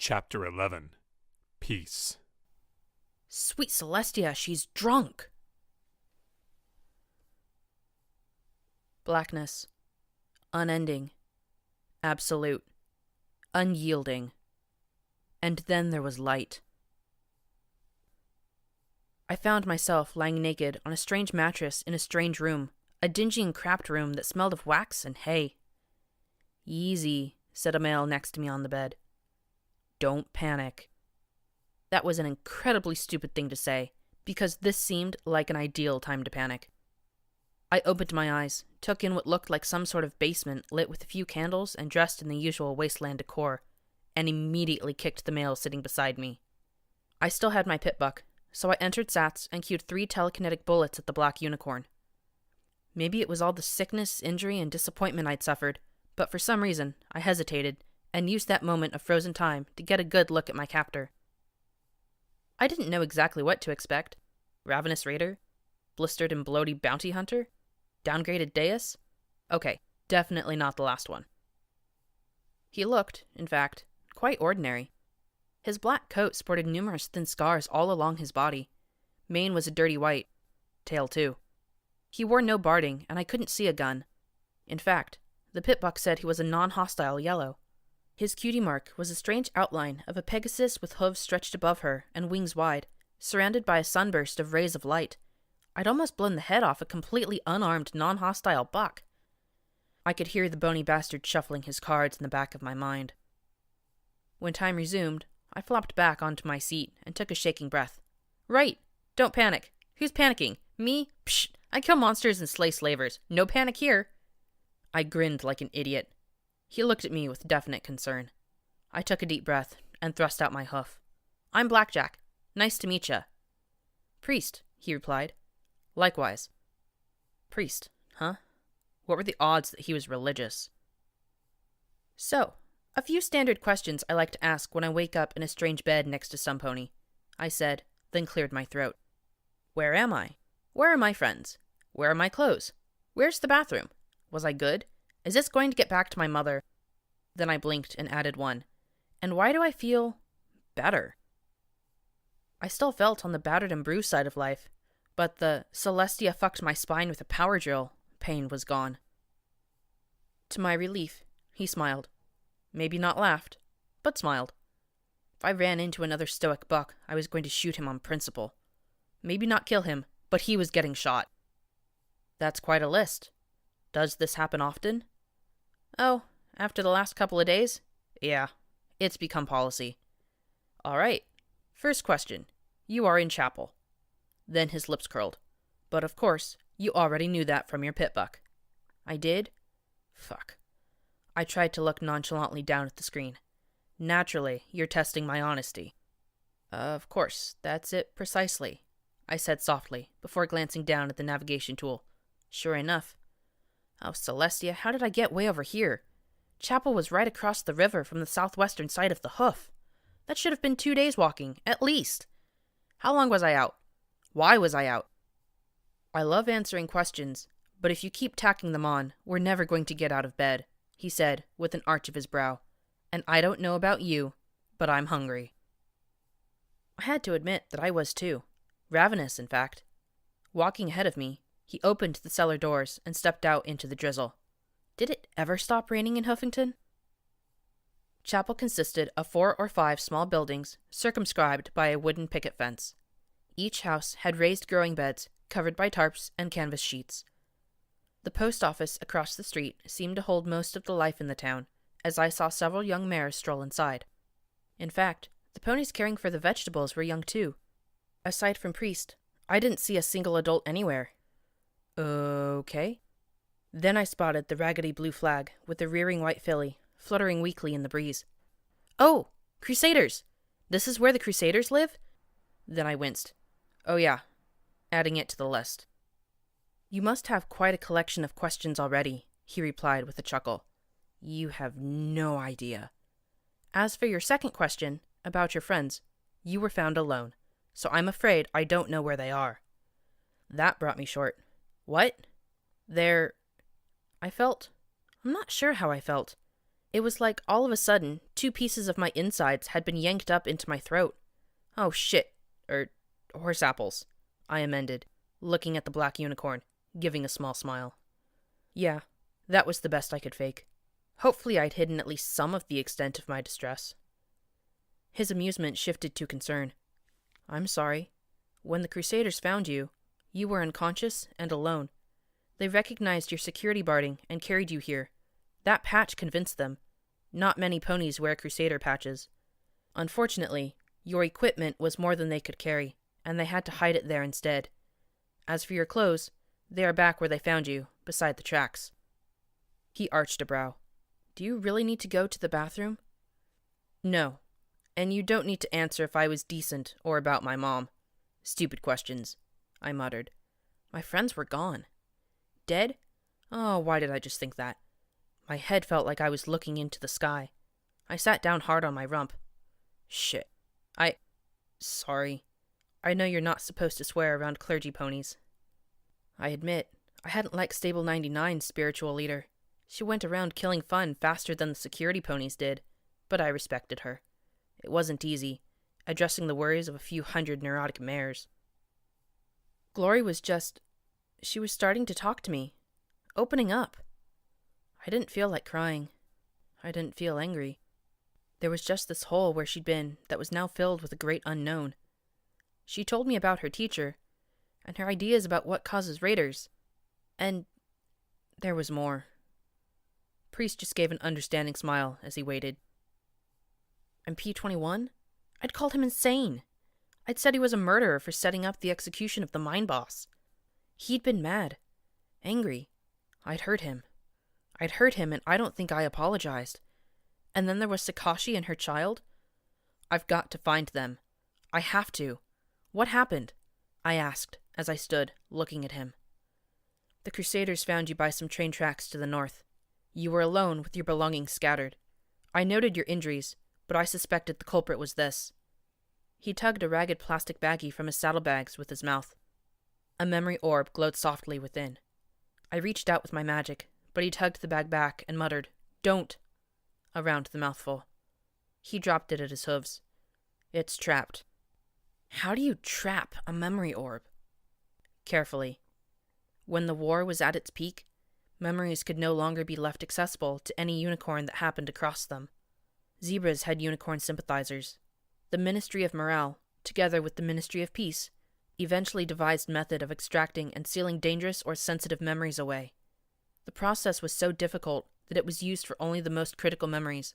Chapter 11. Peace. Sweet Celestia, she's drunk. Blackness. Unending. Absolute. Unyielding. And then there was light. I found myself lying naked on a strange mattress in a strange room, a dingy and cramped room that smelled of wax and hay. "Easy," said a male next to me on the bed. "Don't panic." That was an incredibly stupid thing to say, because this seemed like an ideal time to panic. I opened my eyes, took in what looked like some sort of basement lit with a few candles and dressed in the usual wasteland decor, and immediately kicked the male sitting beside me. I still had my pit buck, so I entered Sats and cued 3 telekinetic bullets at the black unicorn. Maybe it was all the sickness, injury, and disappointment I'd suffered, but for some reason, I hesitated, and used that moment of frozen time to get a good look at my captor. I didn't know exactly what to expect. Ravenous raider? Blistered and bloaty bounty hunter? Downgraded deus? Okay, definitely not the last one. He looked, in fact, quite ordinary. His black coat sported numerous thin scars all along his body. Mane was a dirty white. Tail too. He wore no barding, and I couldn't see a gun. In fact, the pitbuck said he was a non-hostile yellow. His cutie mark was a strange outline of a pegasus with hooves stretched above her and wings wide, surrounded by a sunburst of rays of light. I'd almost blown the head off a completely unarmed, non-hostile buck. I could hear the bony bastard shuffling his cards in the back of my mind. When time resumed, I flopped back onto my seat and took a shaking breath. "Right! Don't panic! Who's panicking? Me? Psh! I kill monsters and slay slavers. No panic here!" I grinned like an idiot. He looked at me with definite concern. I took a deep breath and thrust out my hoof. "I'm Blackjack. Nice to meet ya." "Priest," he replied. "Likewise." Priest, huh? What were the odds that he was religious? "So, a few standard questions I like to ask when I wake up in a strange bed next to some pony," I said, then cleared my throat. "Where am I? Where are my friends? Where are my clothes? Where's the bathroom? Was I good? Is this going to get back to my mother?" Then I blinked and added one. "And why do I feel better?" I still felt on the battered and bruised side of life, but the Celestia fucked my spine with a power drill pain was gone. To my relief, he smiled. Maybe not laughed, but smiled. If I ran into another stoic buck, I was going to shoot him on principle. Maybe not kill him, but he was getting shot. "That's quite a list. Does this happen often?" "Oh, after the last couple of days? Yeah, it's become policy." "All right. First question. You are in chapel." Then his lips curled. "But of course, you already knew that from your pit buck." "I did?" Fuck. I tried to look nonchalantly down at the screen. "Naturally, you're testing my honesty." "Of course, that's it precisely," I said softly, before glancing down at the navigation tool. Sure enough. Oh, Celestia, how did I get way over here? Chapel was right across the river from the southwestern side of the hoof. That should have been 2 days walking, at least. How long was I out? Why was I out? "I love answering questions, but if you keep tacking them on, we're never going to get out of bed," he said, with an arch of his brow. "And I don't know about you, but I'm hungry." I had to admit that I was too. Ravenous, in fact. Walking ahead of me, he opened the cellar doors and stepped out into the drizzle. Did it ever stop raining in Huffington? Chapel consisted of 4 or 5 small buildings circumscribed by a wooden picket fence. Each house had raised growing beds covered by tarps and canvas sheets. The post office across the street seemed to hold most of the life in the town, as I saw several young mares stroll inside. In fact, the ponies caring for the vegetables were young too. Aside from Priest, I didn't see a single adult anywhere. Okay. Then I spotted the raggedy blue flag with the rearing white filly, fluttering weakly in the breeze. "Oh, Crusaders! This is where the Crusaders live?" Then I winced. "Oh yeah," adding it to the list. "You must have quite a collection of questions already," he replied with a chuckle. "You have no idea. As for your second question, about your friends, you were found alone, so I'm afraid I don't know where they are." That brought me short. "What? I'm not sure how I felt. It was like all of a sudden, 2 pieces of my insides had been yanked up into my throat. Oh shit. Horse apples, I amended, looking at the black unicorn, giving a small smile. Yeah, that was the best I could fake. Hopefully I'd hidden at least some of the extent of my distress. His amusement shifted to concern. I'm sorry. When the Crusaders found you, you were unconscious and alone. They recognized your security barding and carried you here. That patch convinced them. Not many ponies wear Crusader patches. Unfortunately, your equipment was more than they could carry, and they had to hide it there instead. As for your clothes, they are back where they found you, beside the tracks. He arched a brow. Do you really need to go to the bathroom? No. And you don't need to answer if I was decent or about my mom. Stupid questions, I muttered. My friends were gone. Dead? Oh, why did I just think that? My head felt like I was looking into the sky. I sat down hard on my rump. Shit. Sorry. I know you're not supposed to swear around clergy ponies. I admit, I hadn't liked Stable 99's spiritual leader. She went around killing fun faster than the security ponies did, but I respected her. It wasn't easy, addressing the worries of a few hundred neurotic mares. Glory was she was starting to talk to me, opening up. I didn't feel like crying. I didn't feel angry. There was just this hole where she'd been that was now filled with a great unknown. She told me about her teacher, and her ideas about what causes raiders. And there was more. Priest just gave an understanding smile as he waited. And P-21? I'd called him insane. I'd said he was a murderer for setting up the execution of the mine boss. He'd been mad. Angry. I'd hurt him, and I don't think I apologized. And then there was Sakashi and her child. I've got to find them. I have to. What happened? I asked, as I stood, looking at him. The Crusaders found you by some train tracks to the north. You were alone with your belongings scattered. I noted your injuries, but I suspected the culprit was this. He tugged a ragged plastic baggie from his saddlebags with his mouth. A memory orb glowed softly within. I reached out with my magic, but he tugged the bag back and muttered, "Don't," around the mouthful. He dropped it at his hooves. It's trapped. How do you trap a memory orb? Carefully. When the war was at its peak, memories could no longer be left accessible to any unicorn that happened to cross them. Zebras had unicorn sympathizers. The Ministry of Morale, together with the Ministry of Peace, eventually devised method of extracting and sealing dangerous or sensitive memories away. The process was so difficult that it was used for only the most critical memories,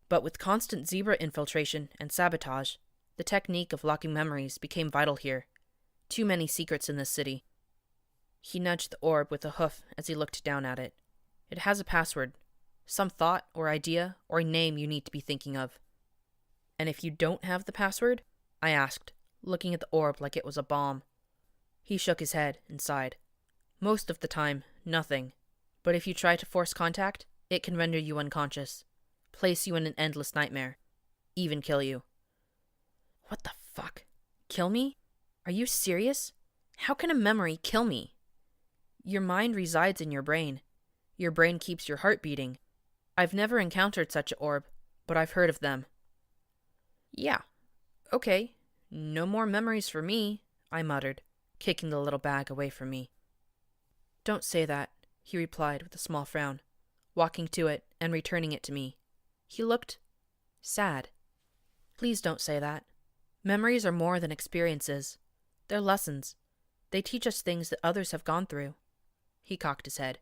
but with constant zebra infiltration and sabotage, the technique of locking memories became vital here. Too many secrets in this city. He nudged the orb with a hoof as he looked down at it. It has a password, some thought or idea or name you need to be thinking of. And if you don't have the password? I asked, looking at the orb like it was a bomb. He shook his head and sighed. Most of the time, nothing. But if you try to force contact, it can render you unconscious, place you in an endless nightmare, even kill you. What the fuck? Kill me? Are you serious? How can a memory kill me? Your mind resides in your brain. Your brain keeps your heart beating. I've never encountered such an orb, but I've heard of them. Yeah, okay. No more memories for me, I muttered, kicking the little bag away from me. Don't say that, he replied with a small frown, walking to it and returning it to me. He looked sad. Please don't say that. Memories are more than experiences. They're lessons. They teach us things that others have gone through. He cocked his head.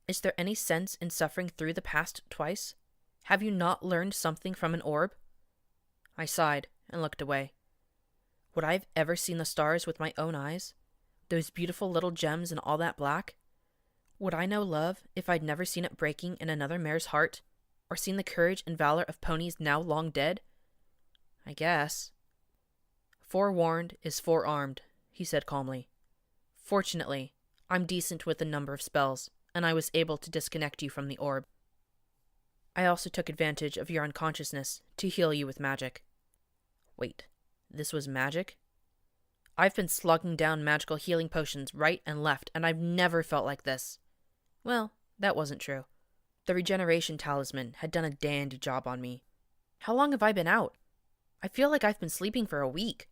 Is there any sense in suffering through the past twice? Have you not learned something from an orb? I sighed and looked away. Would I have ever seen the stars with my own eyes? Those beautiful little gems and all that black? Would I know love if I'd never seen it breaking in another mare's heart, or seen the courage and valor of ponies now long dead? I guess. Forewarned is forearmed, he said calmly. Fortunately, I'm decent with a number of spells, and I was able to disconnect you from the orb. I also took advantage of your unconsciousness to heal you with magic. Wait, this was magic? I've been slugging down magical healing potions right and left, and I've never felt like this. Well, that wasn't true. The regeneration talisman had done a dandy job on me. How long have I been out? I feel like I've been sleeping for a week.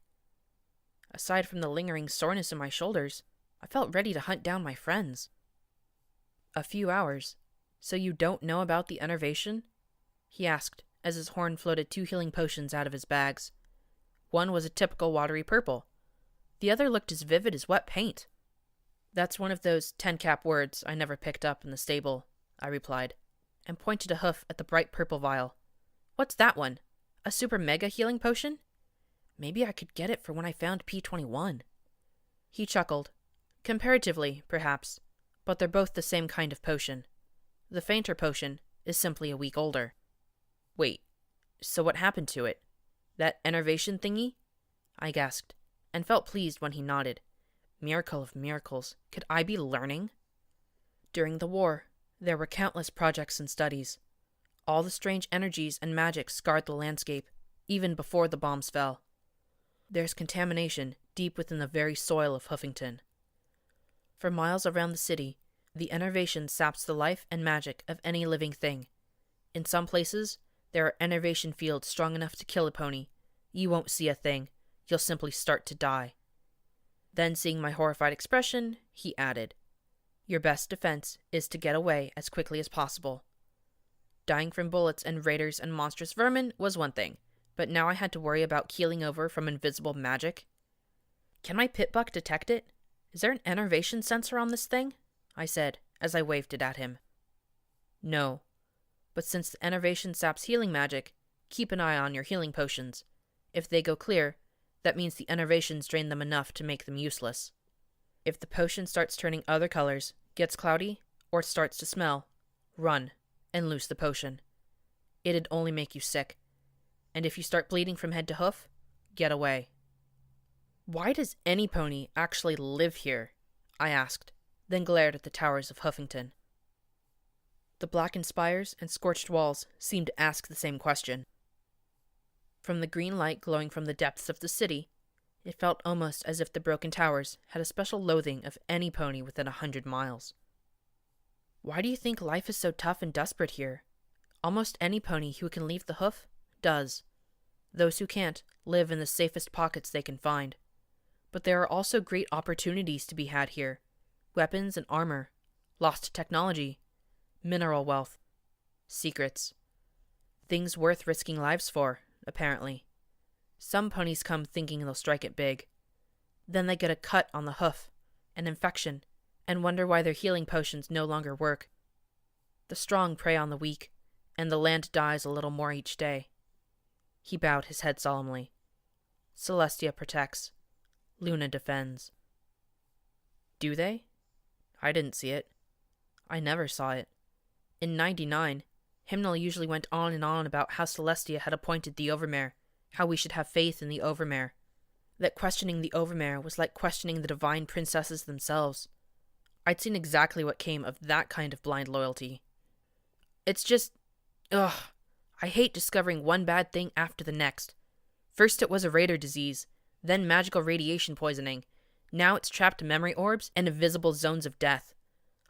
Aside from the lingering soreness in my shoulders, I felt ready to hunt down my friends. A few hours. So you don't know about the enervation? He asked, as his horn floated 2 healing potions out of his bags. One was a typical watery purple. The other looked as vivid as wet paint. That's one of those 10-cap words I never picked up in the stable, I replied, and pointed a hoof at the bright purple vial. What's that one? A super mega healing potion? Maybe I could get it for when I found P21. He chuckled. Comparatively, perhaps, but they're both the same kind of potion. The fainter potion is simply a week older. Wait, so what happened to it? That enervation thingy? I gasped, and felt pleased when he nodded. Miracle of miracles, could I be learning? During the war, there were countless projects and studies. All the strange energies and magic scarred the landscape, even before the bombs fell. There's contamination deep within the very soil of Huffington. For miles around the city, the enervation saps the life and magic of any living thing. In some places, there are enervation fields strong enough to kill a pony. You won't see a thing. You'll simply start to die. Then, seeing my horrified expression, he added, Your best defense is to get away as quickly as possible. Dying from bullets and raiders and monstrous vermin was one thing, but now I had to worry about keeling over from invisible magic. Can my pit buck detect it? Is there an enervation sensor on this thing? I said, as I waved it at him. No, but since the enervation saps healing magic, keep an eye on your healing potions. If they go clear, that means the enervations drain them enough to make them useless. If the potion starts turning other colors, gets cloudy, or starts to smell, run and loose the potion. It'd only make you sick. And if you start bleeding from head to hoof, get away. Why does any pony actually live here? I asked, then glared at the towers of Huffington. The blackened spires and scorched walls seemed to ask the same question. From the green light glowing from the depths of the city, it felt almost as if the broken towers had a special loathing of any pony within 100 miles. Why do you think life is so tough and desperate here? Almost any pony who can leave the hoof does. Those who can't live in the safest pockets they can find. But there are also great opportunities to be had here. Weapons and armor, lost technology, mineral wealth, secrets. Things worth risking lives for, apparently. Some ponies come thinking they'll strike it big. Then they get a cut on the hoof, an infection, and wonder why their healing potions no longer work. The strong prey on the weak, and the land dies a little more each day. He bowed his head solemnly. Celestia protects. Luna defends. Do they? I didn't see it. I never saw it. In 99, Hymnal usually went on and on about how Celestia had appointed the Overmare, how we should have faith in the Overmare, that questioning the Overmare was like questioning the divine princesses themselves. I'd seen exactly what came of that kind of blind loyalty. It's just, I hate discovering one bad thing after the next. First it was a raider disease, then magical radiation poisoning. Now it's trapped memory orbs and invisible zones of death.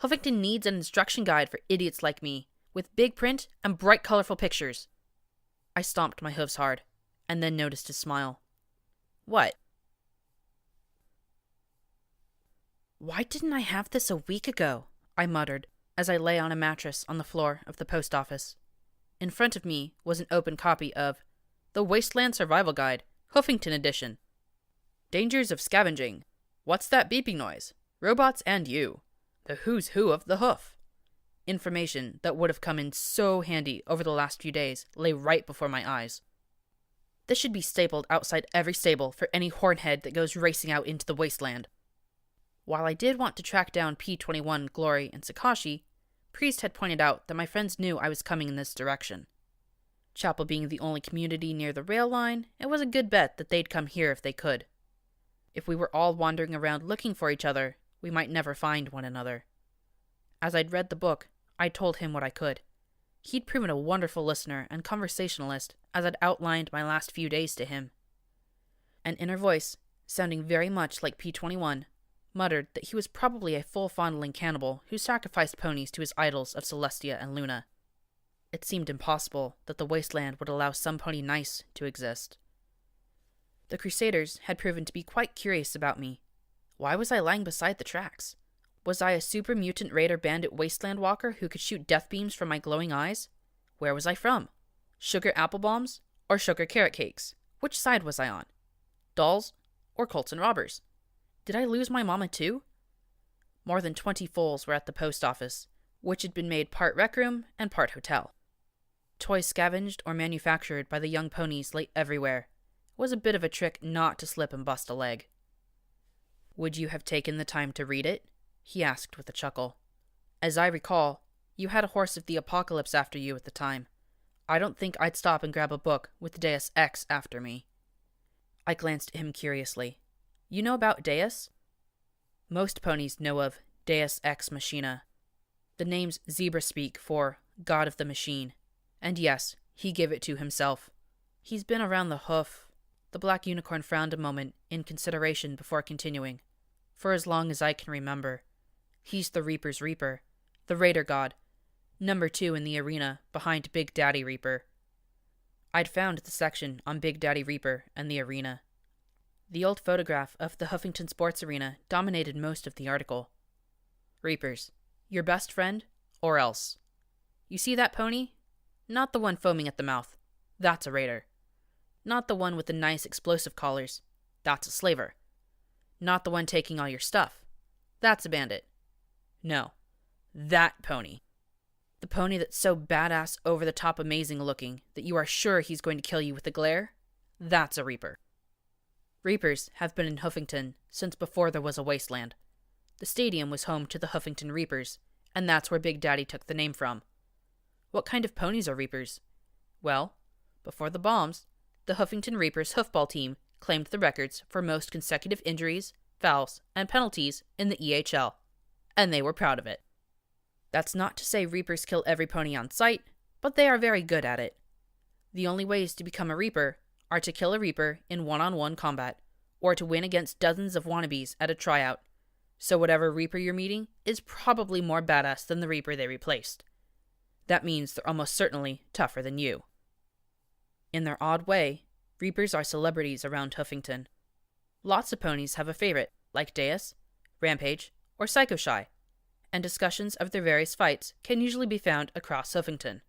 Huffington needs an instruction guide for idiots like me, with big print and bright colorful pictures. I stomped my hooves hard, and then noticed his smile. What? Why didn't I have this a week ago? I muttered, as I lay on a mattress on the floor of the post office. In front of me was an open copy of The Wasteland Survival Guide, Huffington Edition. Dangers of scavenging. What's that beeping noise? Robots and you. The who's who of the hoof. Information that would have come in so handy over the last few days lay right before my eyes. This should be stapled outside every stable for any hornhead that goes racing out into the wasteland. While I did want to track down P21, Glory, and Sakashi, Priest had pointed out that my friends knew I was coming in this direction. Chapel being the only community near the rail line, it was a good bet that they'd come here if they could. If we were all wandering around looking for each other, we might never find one another. As I'd read the book, I told him what I could. He'd proven a wonderful listener and conversationalist as I'd outlined my last few days to him. An inner voice, sounding very much like P21, muttered that he was probably a full-fondling cannibal who sacrificed ponies to his idols of Celestia and Luna. It seemed impossible that the wasteland would allow some pony nice to exist. The Crusaders had proven to be quite curious about me. Why was I lying beside the tracks? Was I a super mutant raider bandit wasteland walker who could shoot death beams from my glowing eyes? Where was I from? Sugar apple bombs or sugar carrot cakes? Which side was I on? Dolls or Colts and robbers? Did I lose my mama too? More than 20 foals were at the post office, which had been made part rec room and part hotel. Toys scavenged or manufactured by the young ponies lay everywhere. It was a bit of a trick not to slip and bust a leg. Would you have taken the time to read it? He asked with a chuckle. As I recall, you had a horse of the apocalypse after you at the time. I don't think I'd stop and grab a book with Deus Ex after me. I glanced at him curiously. You know about Deus? Most ponies know of Deus Ex Machina. The name's zebra speak for God of the Machine. And yes, he gave it to himself. He's been around the hoof. The black unicorn frowned a moment in consideration before continuing. For as long as I can remember. He's the Reaper's Reaper, the Raider God, number 2 in the arena behind Big Daddy Reaper. I'd found the section on Big Daddy Reaper and the arena. The old photograph of the Huffington Sports Arena dominated most of the article. Reapers, your best friend, or else. You see that pony? Not the one foaming at the mouth. That's a raider. Not the one with the nice explosive collars. That's a slaver. Not the one taking all your stuff. That's a bandit. No, that pony. The pony that's so badass over the top amazing looking that you are sure he's going to kill you with a glare. That's a Reaper. Reapers have been in Huffington since before there was a wasteland. The stadium was home to the Huffington Reapers, and that's where Big Daddy took the name from. What kind of ponies are Reapers? Well, before the bombs, the Huffington Reapers hoofball team claimed the records for most consecutive injuries, fouls, and penalties in the EHL, and they were proud of it. That's not to say Reapers kill every pony on sight, but they are very good at it. The only ways to become a Reaper are to kill a Reaper in one-on-one combat, or to win against dozens of wannabes at a tryout. So whatever Reaper you're meeting is probably more badass than the Reaper they replaced. That means they're almost certainly tougher than you. In their odd way, Reapers are celebrities around Huffington. Lots of ponies have a favorite, like Deus, Rampage, or Psycho Shy, and discussions of their various fights can usually be found across Huffington.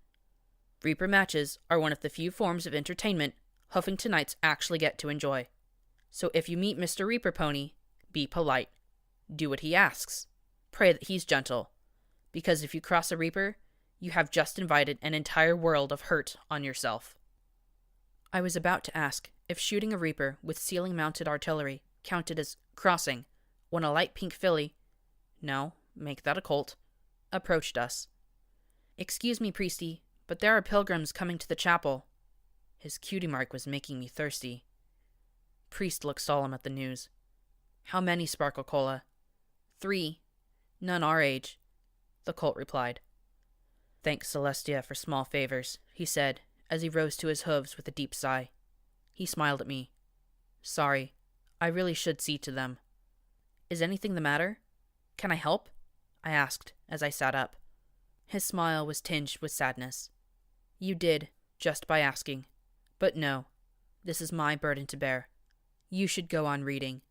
Reaper matches are one of the few forms of entertainment Huffingtonites actually get to enjoy. So if you meet Mr. Reaper Pony, be polite. Do what he asks. Pray that he's gentle. Because if you cross a Reaper, you have just invited an entire world of hurt on yourself. I was about to ask if shooting a Reaper with ceiling-mounted artillery counted as crossing when a light pink filly, no, make that a colt, approached us. Excuse me, Priesty, but there are pilgrims coming to the chapel. His cutie mark was making me thirsty. Priest looked solemn at the news. How many, Sparkle Cola? 3. None our age, the colt replied. Thanks, Celestia, for small favors, he said, as he rose to his hooves with a deep sigh. He smiled at me. Sorry, I really should see to them. Is anything the matter? Can I help? I asked as I sat up. His smile was tinged with sadness. You did, just by asking. But no, this is my burden to bear. You should go on reading.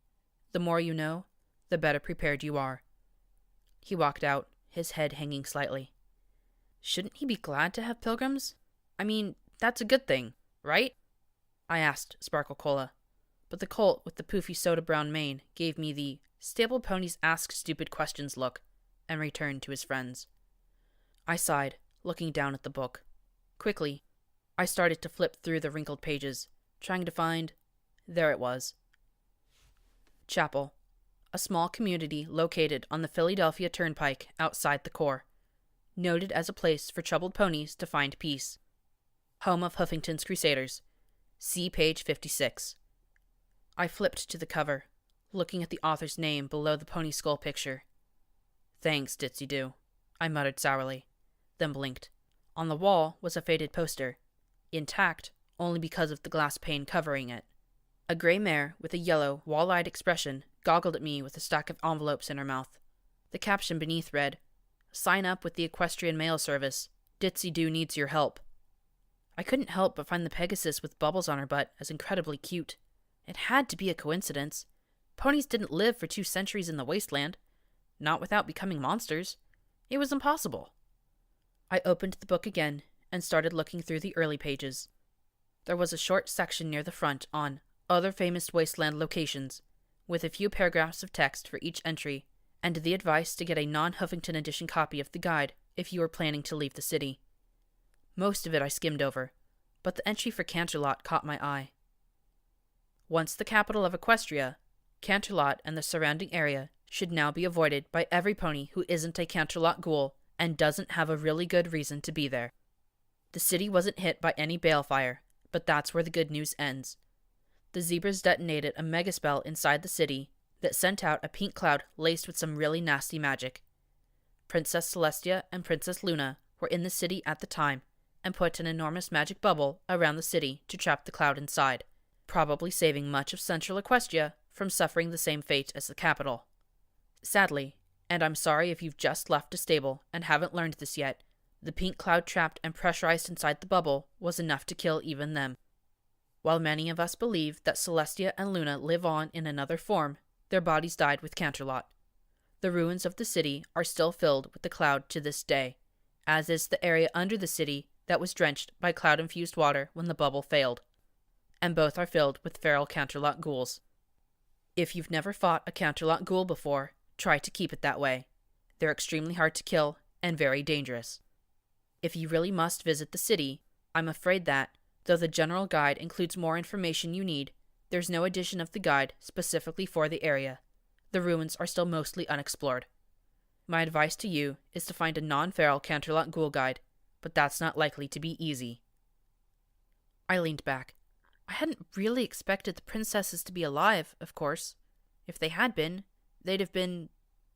The more you know, the better prepared you are. He walked out, his head hanging slightly. Shouldn't he be glad to have pilgrims? I mean, that's a good thing, right? I asked Sparkle Cola, but the colt with the poofy soda brown mane gave me the stable ponies ask stupid questions look and returned to his friends. I sighed, looking down at the book. Quickly, I started to flip through the wrinkled pages, trying to find... There it was. Chapel, a small community located on the Philadelphia Turnpike outside the core, noted as a place for troubled ponies to find peace. Home of Huffington's Crusaders. See page 56. I flipped to the cover, looking at the author's name below the pony skull picture. Thanks, Ditsy-Doo, I muttered sourly, then blinked. On the wall was a faded poster, intact only because of the glass pane covering it. A gray mare with a yellow, wall-eyed expression goggled at me with a stack of envelopes in her mouth. The caption beneath read, Sign up with the Equestrian Mail Service. Ditzy-Doo needs your help. I couldn't help but find the Pegasus with bubbles on her butt as incredibly cute. It had to be a coincidence. Ponies didn't live for 2 centuries in the wasteland. Not without becoming monsters. It was impossible. I opened the book again and started looking through the early pages. There was a short section near the front on Other Famous Wasteland Locations, with a few paragraphs of text for each entry, and the advice to get a non-Huffington edition copy of the guide if you were planning to leave the city. Most of it I skimmed over, but the entry for Canterlot caught my eye. Once the capital of Equestria, Canterlot and the surrounding area should now be avoided by every pony who isn't a Canterlot ghoul and doesn't have a really good reason to be there. The city wasn't hit by any balefire, but that's where the good news ends. The zebras detonated a megaspell inside the city that sent out a pink cloud laced with some really nasty magic. Princess Celestia and Princess Luna were in the city at the time and put an enormous magic bubble around the city to trap the cloud inside, probably saving much of central Equestria from suffering the same fate as the capital. Sadly, and I'm sorry if you've just left a stable and haven't learned this yet, the pink cloud trapped and pressurized inside the bubble was enough to kill even them. While many of us believe that Celestia and Luna live on in another form, their bodies died with Canterlot. The ruins of the city are still filled with the cloud to this day, as is the area under the city that was drenched by cloud-infused water when the bubble failed. And both are filled with feral Canterlot ghouls. If you've never fought a Canterlot ghoul before, try to keep it that way. They're extremely hard to kill and very dangerous. If you really must visit the city, I'm afraid that, though the general guide includes more information you need, there's no edition of the guide specifically for the area. The ruins are still mostly unexplored. My advice to you is to find a non-feral Canterlot ghoul guide, but that's not likely to be easy. I leaned back. I hadn't really expected the princesses to be alive, of course. If they had been, they'd have been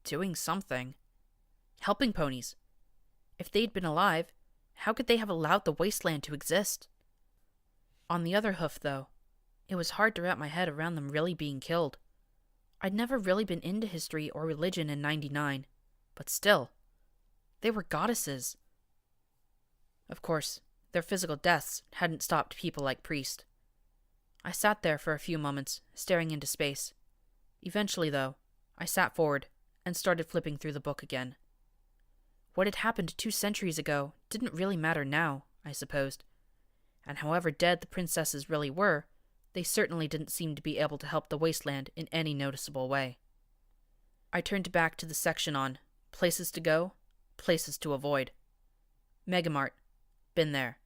doing something. Helping ponies. If they'd been alive, how could they have allowed the wasteland to exist? On the other hoof, though, it was hard to wrap my head around them really being killed. I'd never really been into history or religion in '99, but still, they were goddesses. Of course, their physical deaths hadn't stopped people like Priest. I sat there for a few moments, staring into space. Eventually, though, I sat forward and started flipping through the book again. What had happened 2 centuries ago didn't really matter now, I supposed. And however dead the princesses really were, they certainly didn't seem to be able to help the wasteland in any noticeable way. I turned back to the section on places to go, places to avoid. Megamart. Been there.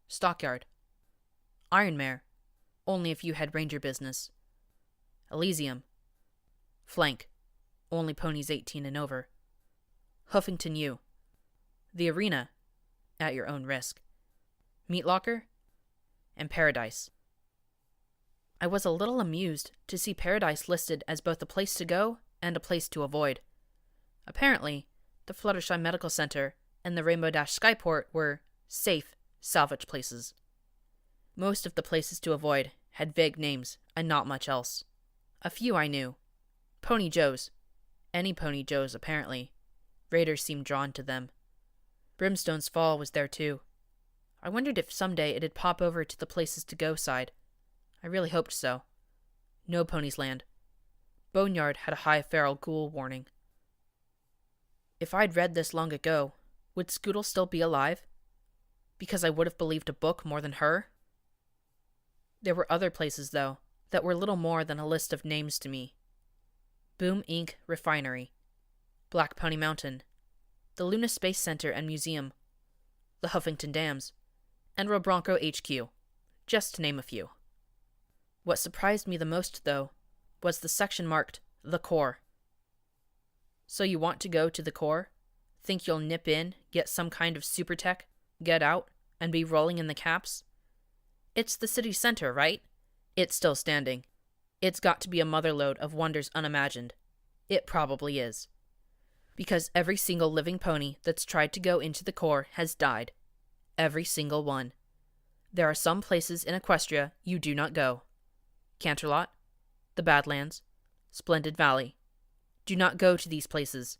Stockyard. Ironmare. Only if you had ranger business. Elysium. Flank. Only ponies 18 and over. Huffington U. The Arena. At your own risk. Meat Locker. And Paradise. I was a little amused to see Paradise listed as both a place to go and a place to avoid. Apparently, the Fluttershy Medical Center and the Rainbow Dash Skyport were safe, salvage places. Most of the places to avoid had vague names and not much else. A few I knew. Pony Joe's. Any Pony Joe's, apparently. Raiders seemed drawn to them. Brimstone's Fall was there too. I wondered if someday it'd pop over to the places to go side. I really hoped so. No Pony's Land. Boneyard had a high feral ghoul warning. If I'd read this long ago, would Scoodle still be alive? Because I would have believed a book more than her? There were other places, though, that were little more than a list of names to me. Boom Inc. Refinery. Black Pony Mountain. The Luna Space Center and Museum. The Huffington Dams. And Robronco HQ. Just to name a few. What surprised me the most, though, was the section marked The Core. So you want to go to the core? Think you'll nip in, get some kind of super tech, get out, and be rolling in the caps? It's the city center, right? It's still standing. It's got to be a motherlode of wonders unimagined. It probably is. Because every single living pony that's tried to go into the core has died. Every single one. There are some places in Equestria you do not go. Canterlot, the Badlands, Splendid Valley. Do not go to these places.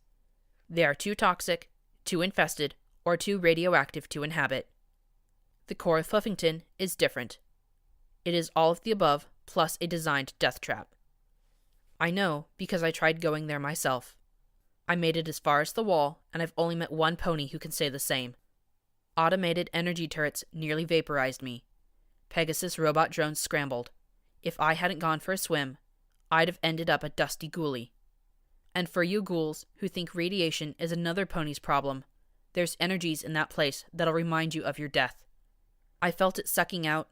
They are too toxic, too infested, or too radioactive to inhabit. The core of Huffington is different. It is all of the above, plus a designed death trap. I know because I tried going there myself. I made it as far as the wall, and I've only met one pony who can say the same. Automated energy turrets nearly vaporized me. Pegasus robot drones scrambled. If I hadn't gone for a swim, I'd have ended up a dusty ghoulie. And for you ghouls who think radiation is another pony's problem, there's energies in that place that'll remind you of your death. I felt it sucking out,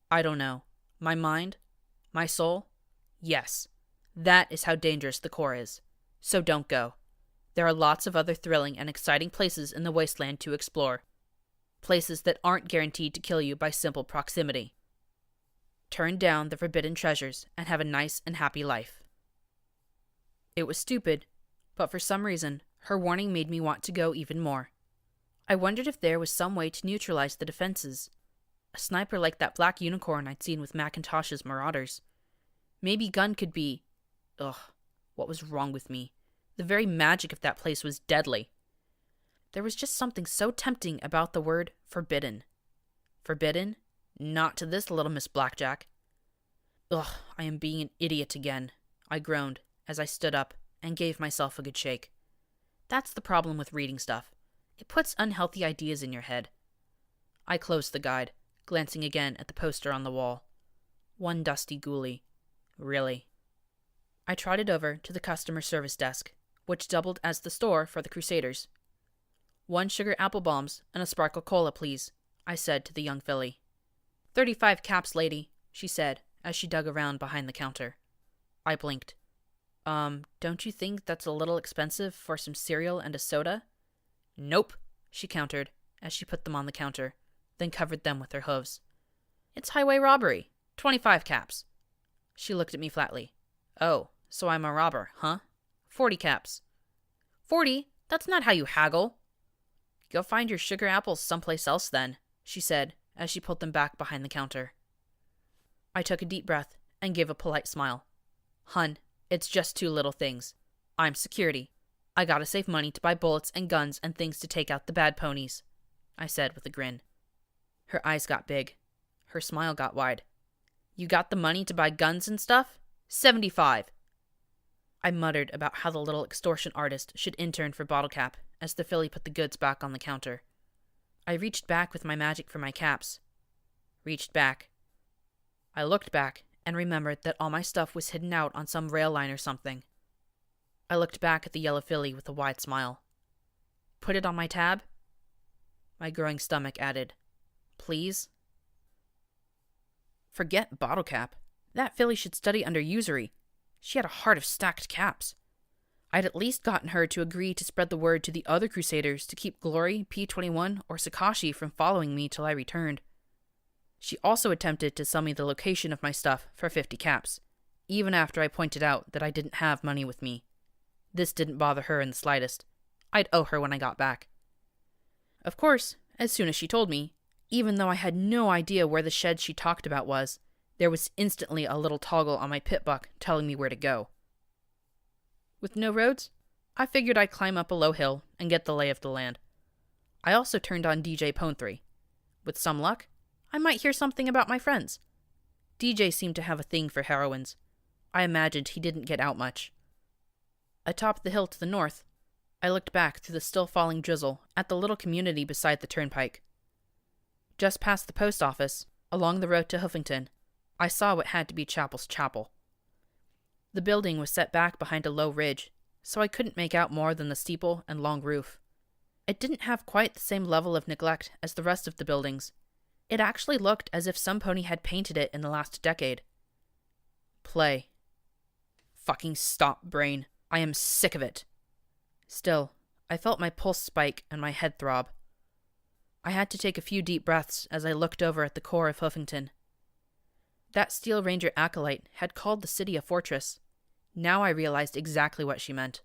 I don't know, my mind? My soul? Yes. That is how dangerous the core is. So don't go. There are lots of other thrilling and exciting places in the wasteland to explore. Places that aren't guaranteed to kill you by simple proximity. Turn down the forbidden treasures and have a nice and happy life. It was stupid, but for some reason, her warning made me want to go even more. I wondered if there was some way to neutralize the defenses. A sniper like that black unicorn I'd seen with Macintosh's Marauders. Maybe Gun could be... Ugh, what was wrong with me? The very magic of that place was deadly. There was just something so tempting about the word forbidden. Forbidden? Not to this little Miss Blackjack. Ugh, I am being an idiot again, I groaned as I stood up and gave myself a good shake. That's the problem with reading stuff. It puts unhealthy ideas in your head. I closed the guide, glancing again at the poster on the wall. One dusty ghoulie. Really. I trotted over to the customer service desk, which doubled as the store for the Crusaders. 1 sugar apple bombs and a sparkle cola, please, I said to the young filly. 35 caps, lady, she said as she dug around behind the counter. I blinked. Don't you think that's a little expensive for some cereal and a soda? Nope, she countered as she put them on the counter, then covered them with her hooves. It's highway robbery. 25 caps. She looked at me flatly. Oh, so I'm a robber, huh? 40 caps. 40? That's not how you haggle. Go find your sugar apples someplace else then, she said as she pulled them back behind the counter. I took a deep breath and gave a polite smile. Hun, it's just 2 little things. I'm security. I gotta save money to buy bullets and guns and things to take out the bad ponies, I said with a grin. Her eyes got big. Her smile got wide. You got the money to buy guns and stuff? 75. I muttered about how the little extortion artist should intern for Bottle Cap as the filly put the goods back on the counter. I reached back with my magic for my caps. Reached back. I looked back and remembered that all my stuff was hidden out on some rail line or something. I looked back at the yellow filly with a wide smile. Put it on my tab? My growing stomach added, Please? Forget Bottle Cap. That filly should study under usury. She had a heart of stacked caps. I'd at least gotten her to agree to spread the word to the other Crusaders to keep Glory, P-21, or Sakashi from following me till I returned. She also attempted to sell me the location of my stuff for 50 caps, even after I pointed out that I didn't have money with me. This didn't bother her in the slightest. I'd owe her when I got back. Of course, as soon as she told me, even though I had no idea where the shed she talked about was, there was instantly a little toggle on my pit buck telling me where to go. With no roads, I figured I'd climb up a low hill and get the lay of the land. I also turned on DJ Pone 3. With some luck, I might hear something about my friends. DJ seemed to have a thing for heroines. I imagined he didn't get out much. Atop the hill to the north, I looked back through the still falling drizzle at the little community beside the turnpike. Just past the post office, along the road to Huffington, I saw what had to be Chapel's chapel. The building was set back behind a low ridge, so I couldn't make out more than the steeple and long roof. It didn't have quite the same level of neglect as the rest of the buildings. It actually looked as if some pony had painted it in the last decade. Play. Fucking stop, brain. I am sick of it. Still, I felt my pulse spike and my head throb. I had to take a few deep breaths as I looked over at the core of Huffington. That Steel Ranger acolyte had called the city a fortress. Now I realized exactly what she meant.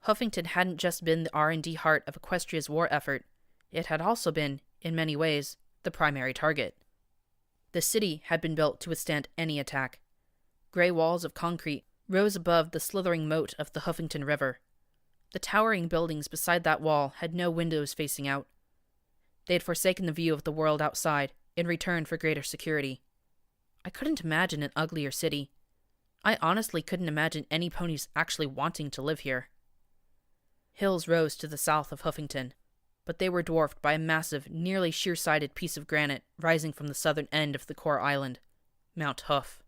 Huffington hadn't just been the R&D heart of Equestria's war effort. It had also been, in many ways, the primary target. The city had been built to withstand any attack. Gray walls of concrete rose above the slithering moat of the Huffington River. The towering buildings beside that wall had no windows facing out. They had forsaken the view of the world outside in return for greater security. I couldn't imagine an uglier city. I honestly couldn't imagine any ponies actually wanting to live here. Hills rose to the south of Huffington, but they were dwarfed by a massive, nearly sheer-sided piece of granite rising from the southern end of the core island, Mount Huff.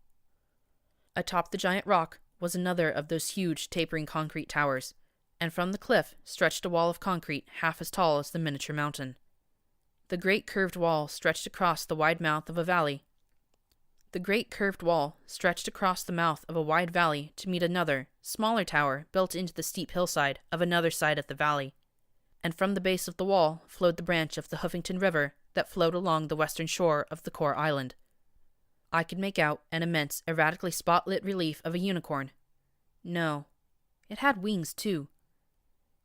Atop the giant rock was another of those huge, tapering concrete towers, and from the cliff stretched a wall of concrete half as tall as the miniature mountain. The great curved wall stretched across the wide mouth of a valley. The great curved wall stretched across the mouth of a wide valley to meet another, smaller tower built into the steep hillside of another side of the valley, and from the base of the wall flowed the branch of the Huffington River that flowed along the western shore of the core island. I could make out an immense, erratically spot-lit relief of a unicorn. No, it had wings too.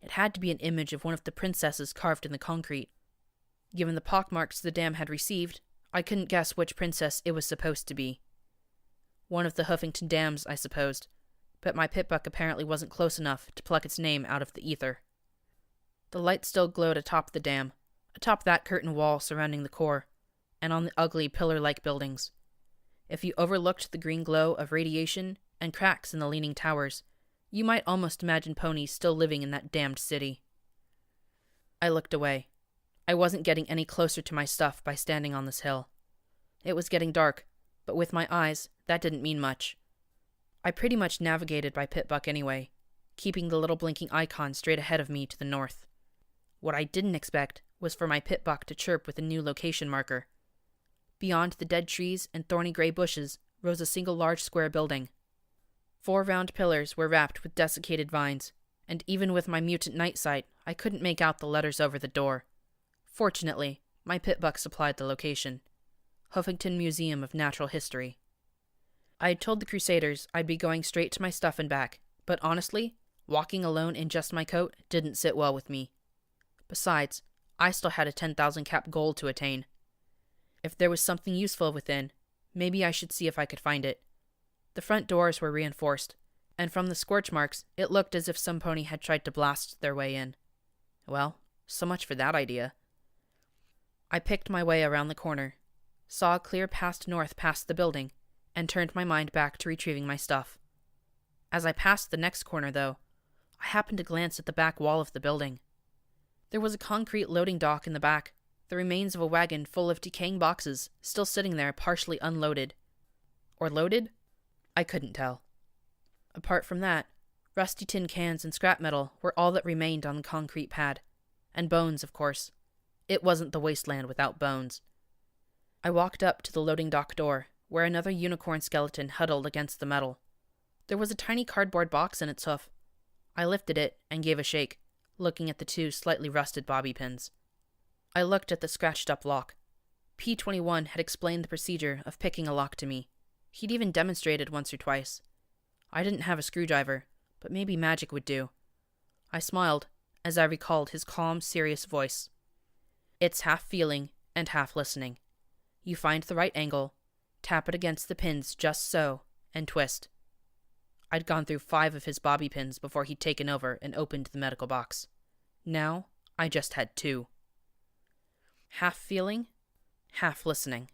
It had to be an image of one of the princesses carved in the concrete. Given the pockmarks the dam had received, I couldn't guess which princess it was supposed to be. One of the Huffington dams, I supposed, but my pitbuck apparently wasn't close enough to pluck its name out of the ether. The light still glowed atop the dam, atop that curtain wall surrounding the core, and on the ugly pillar-like buildings. If you overlooked the green glow of radiation and cracks in the leaning towers, you might almost imagine ponies still living in that damned city. I looked away. I wasn't getting any closer to my stuff by standing on this hill. It was getting dark, but with my eyes, that didn't mean much. I pretty much navigated by pitbuck anyway, keeping the little blinking icon straight ahead of me to the north. What I didn't expect was for my pitbuck to chirp with a new location marker. Beyond the dead trees and thorny gray bushes rose a single large square building. 4 round pillars were wrapped with desiccated vines, and even with my mutant night sight, I couldn't make out the letters over the door. Fortunately, my pitbuck supplied the location. Huffington Museum of Natural History. I had told the Crusaders I'd be going straight to my stuff and back, but honestly, walking alone in just my coat didn't sit well with me. Besides, I still had a 10,000 cap goal to attain. If there was something useful within, maybe I should see if I could find it. The front doors were reinforced, and from the scorch marks, it looked as if some pony had tried to blast their way in. Well, so much for that idea. I picked my way around the corner, saw a clear path north past the building, and turned my mind back to retrieving my stuff. As I passed the next corner, though, I happened to glance at the back wall of the building. There was a concrete loading dock in the back, the remains of a wagon full of decaying boxes still sitting there partially unloaded. Or loaded? I couldn't tell. Apart from that, rusty tin cans and scrap metal were all that remained on the concrete pad. And bones, of course. It wasn't the wasteland without bones. I walked up to the loading dock door, where another unicorn skeleton huddled against the metal. There was a tiny cardboard box in its hoof. I lifted it and gave a shake, looking at the 2 slightly rusted bobby pins. I looked at the scratched-up lock. P-21 had explained the procedure of picking a lock to me. He'd even demonstrated once or twice. I didn't have a screwdriver, but maybe magic would do. I smiled as I recalled his calm, serious voice. It's half feeling and half listening. You find the right angle, tap it against the pins just so, and twist. I'd gone through 5 of his bobby pins before he'd taken over and opened the medical box. Now, I just had 2. Half feeling, half listening.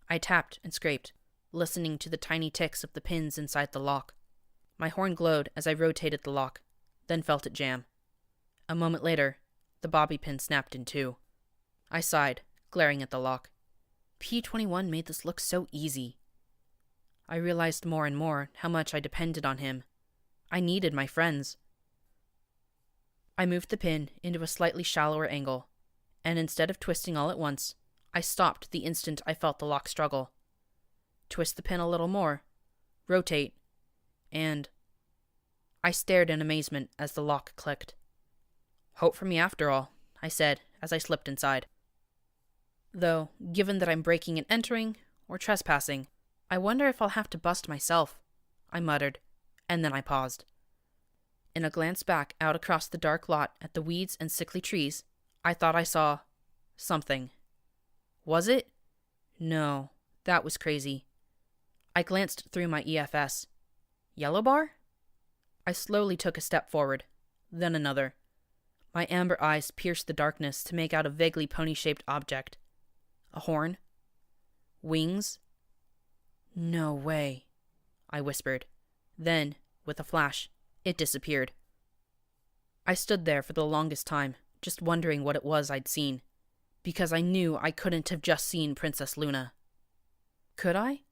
I tapped and scraped, listening to the tiny ticks of the pins inside the lock. My horn glowed as I rotated the lock, then felt it jam. A moment later, the bobby pin snapped in 2. I sighed, glaring at the lock. P-21 made this look so easy. I realized more and more how much I depended on him. I needed my friends. I moved the pin into a slightly shallower angle, and instead of twisting all at once, I stopped the instant I felt the lock struggle. Twist the pin a little more, rotate, and... I stared in amazement as the lock clicked. Hope for me after all, I said as I slipped inside. Though, given that I'm breaking and entering, or trespassing, I wonder if I'll have to bust myself, I muttered, and then I paused. In a glance back out across the dark lot at the weeds and sickly trees, I thought I saw... something. Was it? No, that was crazy. I glanced through my EFS. Yellow bar? I slowly took a step forward, then another. My amber eyes pierced the darkness to make out a vaguely pony-shaped object. A horn? Wings? No way, I whispered. Then, with a flash, it disappeared. I stood there for the longest time, just wondering what it was I'd seen, because I knew I couldn't have just seen Princess Luna. Could I?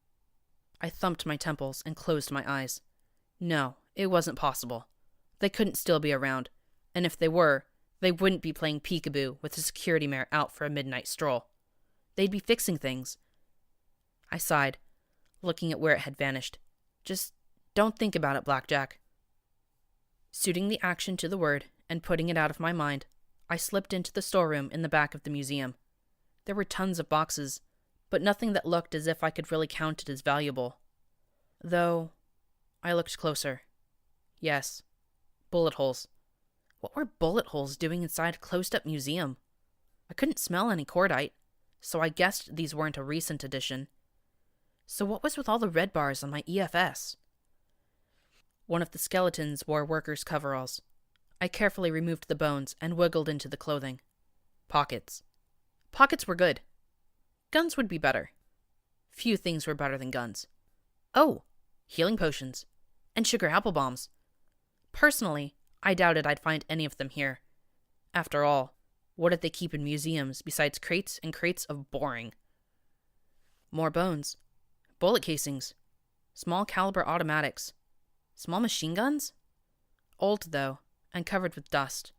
I thumped my temples and closed my eyes. No, it wasn't possible. They couldn't still be around, and if they were, they wouldn't be playing peekaboo with the security mare out for a midnight stroll. They'd be fixing things. I sighed, looking at where it had vanished. Just don't think about it, Blackjack. Suiting the action to the word and putting it out of my mind, I slipped into the storeroom in the back of the museum. There were tons of boxes, but nothing that looked as if I could really count it as valuable. Though, I looked closer. Yes, bullet holes. What were bullet holes doing inside a closed-up museum? I couldn't smell any cordite, so I guessed these weren't a recent addition. So what was with all the red bars on my EFS? One of the skeletons wore workers' coveralls. I carefully removed the bones and wiggled into the clothing. Pockets. Pockets were good. Guns would be better. Few things were better than guns. Oh, healing potions. And sugar apple bombs. Personally, I doubted I'd find any of them here. After all, what did they keep in museums besides crates and crates of boring? More bones. Bullet casings. Small caliber automatics. Small machine guns? Old, though, and covered with dust.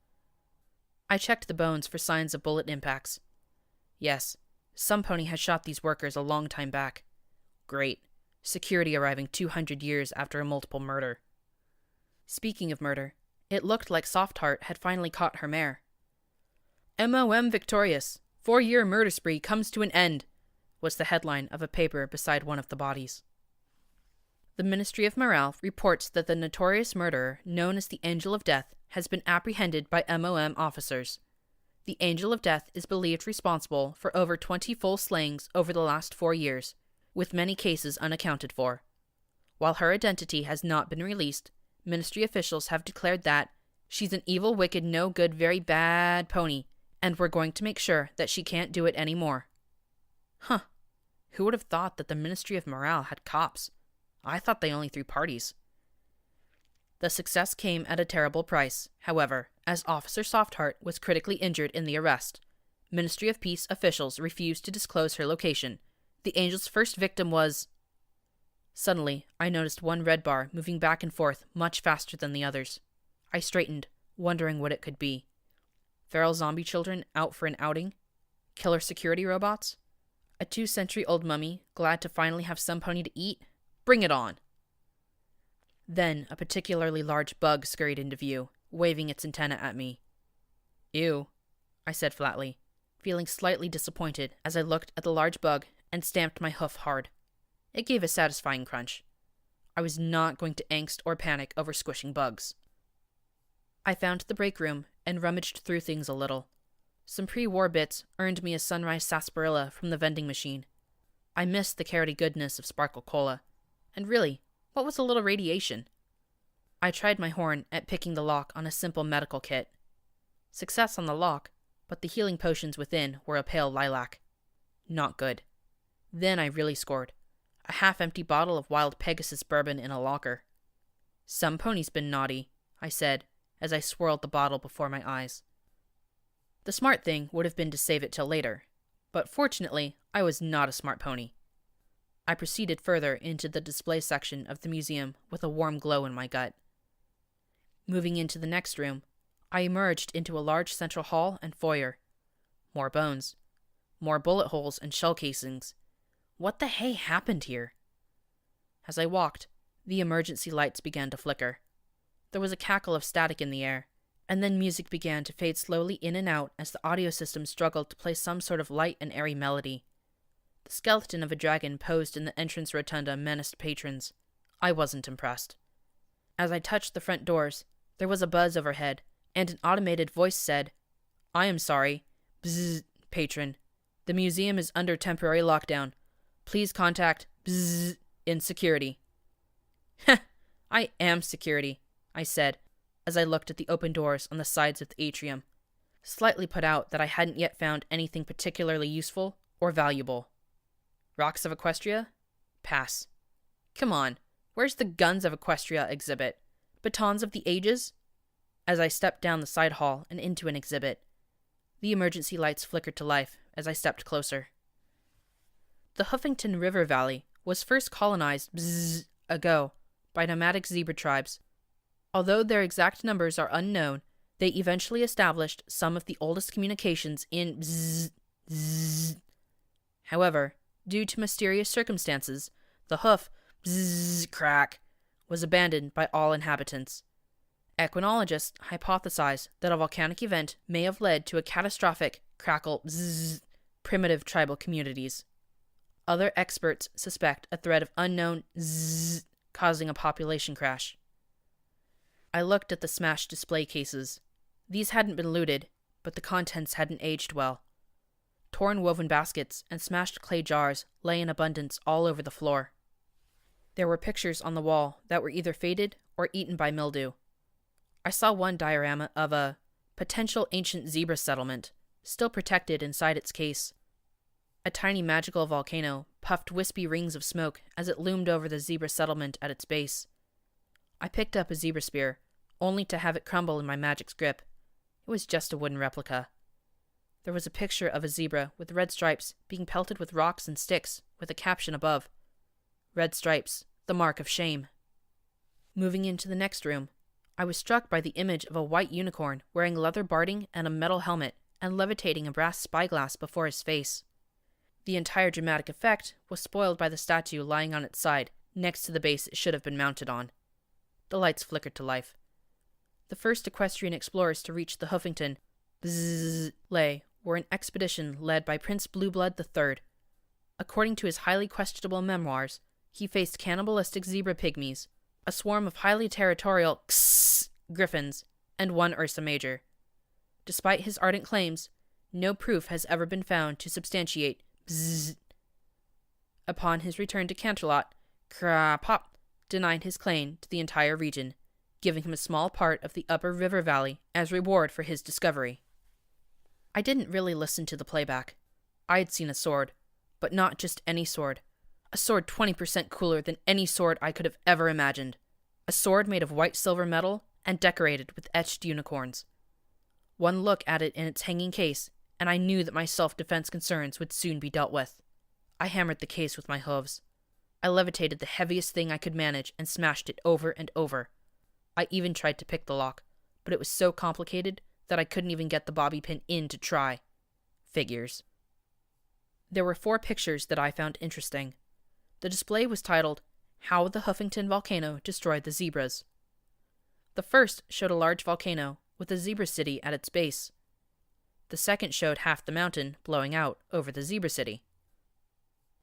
I checked the bones for signs of bullet impacts. Yes, some pony had shot these workers a long time back. Great. Security arriving 200 years after a multiple murder. Speaking of murder, it looked like Softheart had finally caught her mare. MOM victorious. 4-year murder spree comes to an end, was the headline of a paper beside one of the bodies. The Ministry of Morale reports that the notorious murderer, known as the Angel of Death, has been apprehended by MOM officers. The Angel of Death is believed responsible for over 20 full slayings over the last 4 years, with many cases unaccounted for. While her identity has not been released, Ministry officials have declared that she's an evil, wicked, no good, very bad pony, and we're going to make sure that she can't do it anymore. Huh. Who would have thought that the Ministry of Morale had cops? I thought they only threw parties. The success came at a terrible price, however, as Officer Softheart was critically injured in the arrest. Ministry of Peace officials refused to disclose her location. The Angel's first victim was... Suddenly, I noticed one red bar moving back and forth much faster than the others. I straightened, wondering what it could be. Feral zombie children out for an outing? Killer security robots? A 2-century-old mummy glad to finally have some pony to eat? Bring it on! Then a particularly large bug scurried into view, waving its antenna at me. Ew, I said flatly, feeling slightly disappointed as I looked at the large bug and stamped my hoof hard. It gave a satisfying crunch. I was not going to angst or panic over squishing bugs. I found the break room and rummaged through things a little. Some pre-war bits earned me a sunrise sarsaparilla from the vending machine. I missed the carroty goodness of Sparkle Cola. And really, what was a little radiation? I tried my horn at picking the lock on a simple medical kit. Success on the lock, but the healing potions within were a pale lilac. Not good. Then I really scored. A half-empty bottle of wild Pegasus bourbon in a locker. Some pony's been naughty, I said, as I swirled the bottle before my eyes. The smart thing would have been to save it till later, but fortunately, I was not a smart pony. I proceeded further into the display section of the museum with a warm glow in my gut. Moving into the next room, I emerged into a large central hall and foyer. More bones. More bullet holes and shell casings. What the hey happened here? As I walked, the emergency lights began to flicker. There was a cackle of static in the air, and then music began to fade slowly in and out as the audio system struggled to play some sort of light and airy melody. The skeleton of a dragon posed in the entrance rotunda menaced patrons. I wasn't impressed. As I touched the front doors, there was a buzz overhead, and an automated voice said, "I am sorry. Bzzz, patron. The museum is under temporary lockdown. Please contact bzzz in security." Heh, I am security, I said, as I looked at the open doors on the sides of the atrium, slightly put out that I hadn't yet found anything particularly useful or valuable. Rocks of Equestria? Pass. Come on, where's the Guns of Equestria exhibit? Batons of the Ages? As I stepped down the side hall and into an exhibit, the emergency lights flickered to life as I stepped closer. The Huffington River Valley was first colonized ago by nomadic zebra tribes. Although their exact numbers are unknown, they eventually established some of the oldest communications in However, due to mysterious circumstances, the hoof crack was abandoned by all inhabitants. Equinologists hypothesize that a volcanic event may have led to a catastrophic crackle primitive tribal communities. Other experts suspect a threat of unknown causing a population crash. I looked at the smashed display cases. These hadn't been looted, but the contents hadn't aged well. Torn woven baskets and smashed clay jars lay in abundance all over the floor. There were pictures on the wall that were either faded or eaten by mildew. I saw one diorama of a potential ancient zebra settlement, still protected inside its case. A tiny magical volcano puffed wispy rings of smoke as it loomed over the zebra settlement at its base. I picked up a zebra spear, only to have it crumble in my magic's grip. It was just a wooden replica. There was a picture of a zebra with red stripes being pelted with rocks and sticks, with a caption above, "Red stripes, the mark of shame." Moving into the next room, I was struck by the image of a white unicorn wearing leather barding and a metal helmet and levitating a brass spyglass before his face. The entire dramatic effect was spoiled by the statue lying on its side, next to the base it should have been mounted on. The lights flickered to life. The first equestrian explorers to reach the Huffington lay were an expedition led by Prince Blueblood III. According to his highly questionable memoirs, he faced cannibalistic zebra pygmies, a swarm of highly territorial griffins, and one Ursa Major. Despite his ardent claims, no proof has ever been found to substantiate Upon his return to Canterlot, Pop denied his claim to the entire region, giving him a small part of the upper river valley as reward for his discovery. I didn't really listen to the playback. I had seen a sword, but not just any sword. A sword 20% cooler than any sword I could have ever imagined. A sword made of white silver metal and decorated with etched unicorns. One look at it in its hanging case, and I knew that my self-defense concerns would soon be dealt with. I hammered the case with my hooves. I levitated the heaviest thing I could manage and smashed it over and over. I even tried to pick the lock, but it was so complicated that I couldn't even get the bobby pin in to try. Figures. There were 4 pictures that I found interesting. The display was titled, "How the Huffington Volcano Destroyed the Zebras." The first showed a large volcano with a zebra city at its base. The second showed half the mountain blowing out over the zebra city.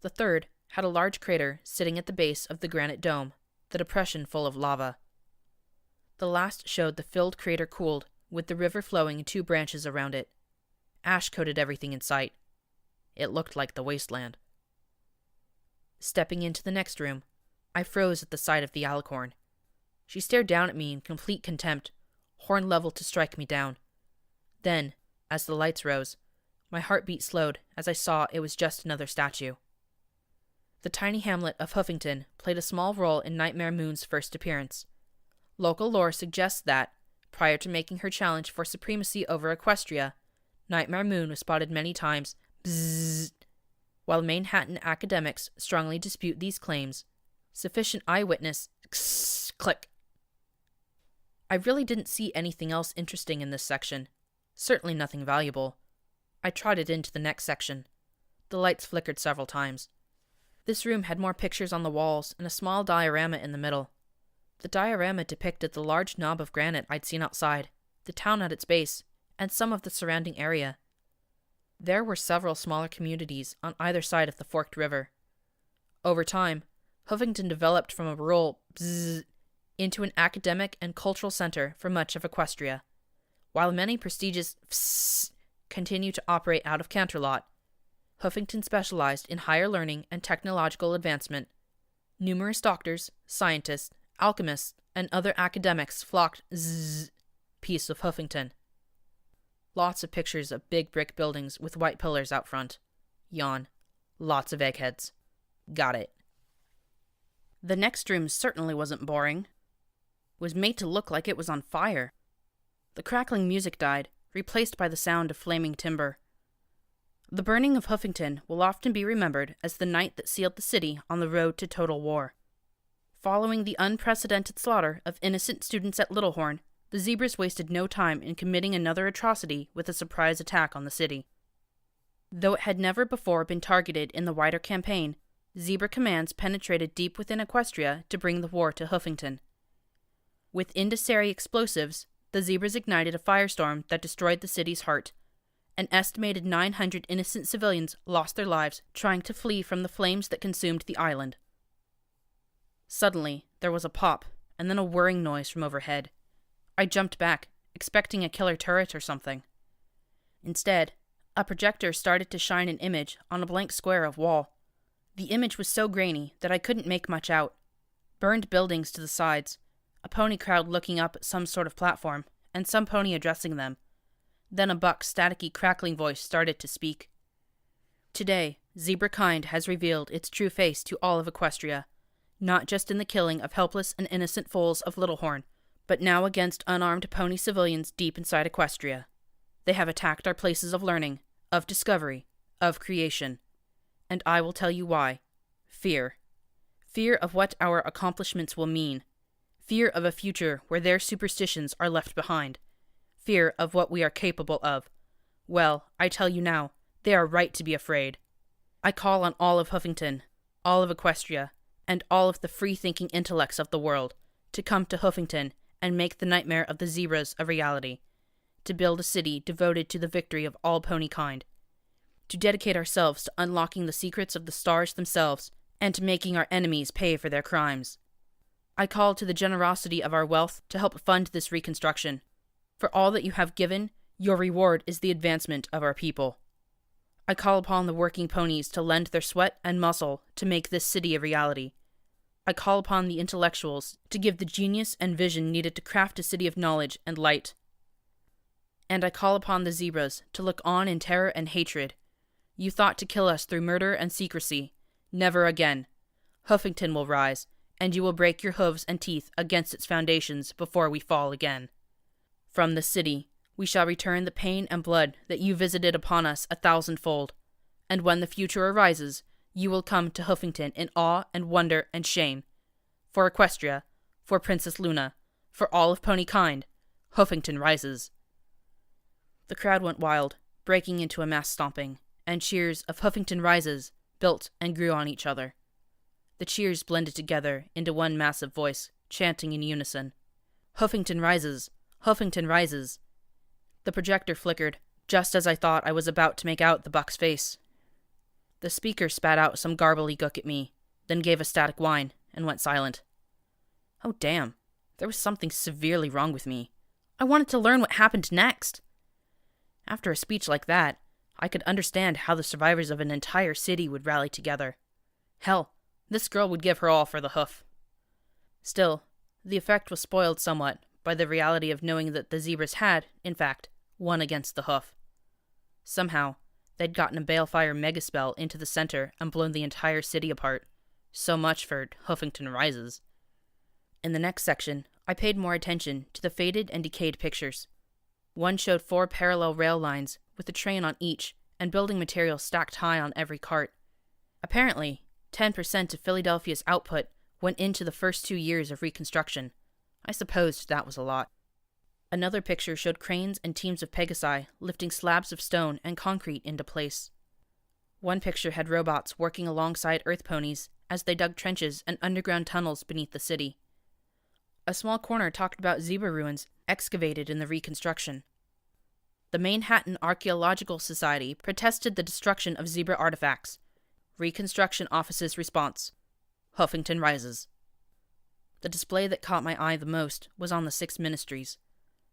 The third had a large crater sitting at the base of the granite dome, the depression full of lava. The last showed the filled crater cooled, with the river flowing in 2 branches around it. Ash coated everything in sight. It looked like the wasteland. Stepping into the next room, I froze at the sight of the alicorn. She stared down at me in complete contempt, horn level to strike me down. Then, as the lights rose, my heartbeat slowed as I saw it was just another statue. The tiny hamlet of Huffington played a small role in Nightmare Moon's first appearance. Local lore suggests that, prior to making her challenge for supremacy over Equestria, Nightmare Moon was spotted many times while Manhattan academics strongly dispute these claims. Sufficient eyewitness click. I really didn't see anything else interesting in this section. Certainly nothing valuable. I trotted into the next section. The lights flickered several times. This room had more pictures on the walls and a small diorama in the middle. The diorama depicted the large knob of granite I'd seen outside, the town at its base, and some of the surrounding area. There were several smaller communities on either side of the forked river. Over time, Huffington developed from a rural into an academic and cultural center for much of Equestria. While many prestigious continue to operate out of Canterlot, Huffington specialized in higher learning and technological advancement. Numerous doctors, scientists, alchemists, and other academics flocked piece of Huffington. Lots of pictures of big brick buildings with white pillars out front. Yawn. Lots of eggheads. Got it. The next room certainly wasn't boring. It was made to look like it was on fire. The crackling music died, replaced by the sound of flaming timber. The burning of Huffington will often be remembered as the night that sealed the city on the road to total war. Following the unprecedented slaughter of innocent students at Littlehorn, the Zebras wasted no time in committing another atrocity with a surprise attack on the city. Though it had never before been targeted in the wider campaign, Zebra commands penetrated deep within Equestria to bring the war to Huffington. With incendiary explosives, the Zebras ignited a firestorm that destroyed the city's heart. An estimated 900 innocent civilians lost their lives trying to flee from the flames that consumed the island. Suddenly, there was a pop, and then a whirring noise from overhead. I jumped back, expecting a killer turret or something. Instead, a projector started to shine an image on a blank square of wall. The image was so grainy that I couldn't make much out. Burned buildings to the sides, a pony crowd looking up at some sort of platform, and some pony addressing them. Then a buck's staticky, crackling voice started to speak. Today, Zebra kind has revealed its true face to all of Equestria, not just in the killing of helpless and innocent foals of Littlehorn, but now against unarmed pony civilians deep inside Equestria. They have attacked our places of learning, of discovery, of creation. And I will tell you why. Fear. Fear of what our accomplishments will mean. Fear of a future where their superstitions are left behind. Fear of what we are capable of. Well, I tell you now, they are right to be afraid. I call on all of Huffington, all of Equestria, and all of the free-thinking intellects of the world to come to Huffington and make the nightmare of the Zebras a reality, to build a city devoted to the victory of all pony kind, to dedicate ourselves to unlocking the secrets of the stars themselves and to making our enemies pay for their crimes. I call to the generosity of our wealth to help fund this reconstruction. For all that you have given, your reward is the advancement of our people. I call upon the working ponies to lend their sweat and muscle to make this city a reality. I call upon the intellectuals to give the genius and vision needed to craft a city of knowledge and light. And I call upon the Zebras to look on in terror and hatred. You thought to kill us through murder and secrecy. Never again. Huffington will rise, and you will break your hooves and teeth against its foundations before we fall again. From the city, we shall return the pain and blood that you visited upon us 1,000-fold, and when the future arises, you will come to Huffington in awe and wonder and shame. For Equestria, for Princess Luna, for all of pony kind, Huffington rises. The crowd went wild, breaking into a mass stomping, and cheers of Huffington rises built and grew on each other. The cheers blended together into one massive voice, chanting in unison. Huffington rises! Huffington rises! The projector flickered, just as I thought I was about to make out the buck's face. The speaker spat out some gobbledygook at me, then gave a static whine, and went silent. Oh damn, there was something severely wrong with me. I wanted to learn what happened next. After a speech like that, I could understand how the survivors of an entire city would rally together. Hell, this girl would give her all for the hoof. Still, the effect was spoiled somewhat by the reality of knowing that the Zebras had, in fact, won against the hoof. Somehow, they'd gotten a balefire megaspell into the center and blown the entire city apart. So much for Huffington Rises. In the next section, I paid more attention to the faded and decayed pictures. One showed 4 parallel rail lines with a train on each and building materials stacked high on every cart. Apparently, 10% of Philadelphia's output went into the first 2 years of reconstruction. I supposed that was a lot. Another picture showed cranes and teams of Pegasi lifting slabs of stone and concrete into place. One picture had robots working alongside earth ponies as they dug trenches and underground tunnels beneath the city. A small corner talked about zebra ruins excavated in the reconstruction. The Manhattan Archaeological Society protested the destruction of zebra artifacts. Reconstruction Office's response: Huffington rises. The display that caught my eye the most was on the 6 ministries.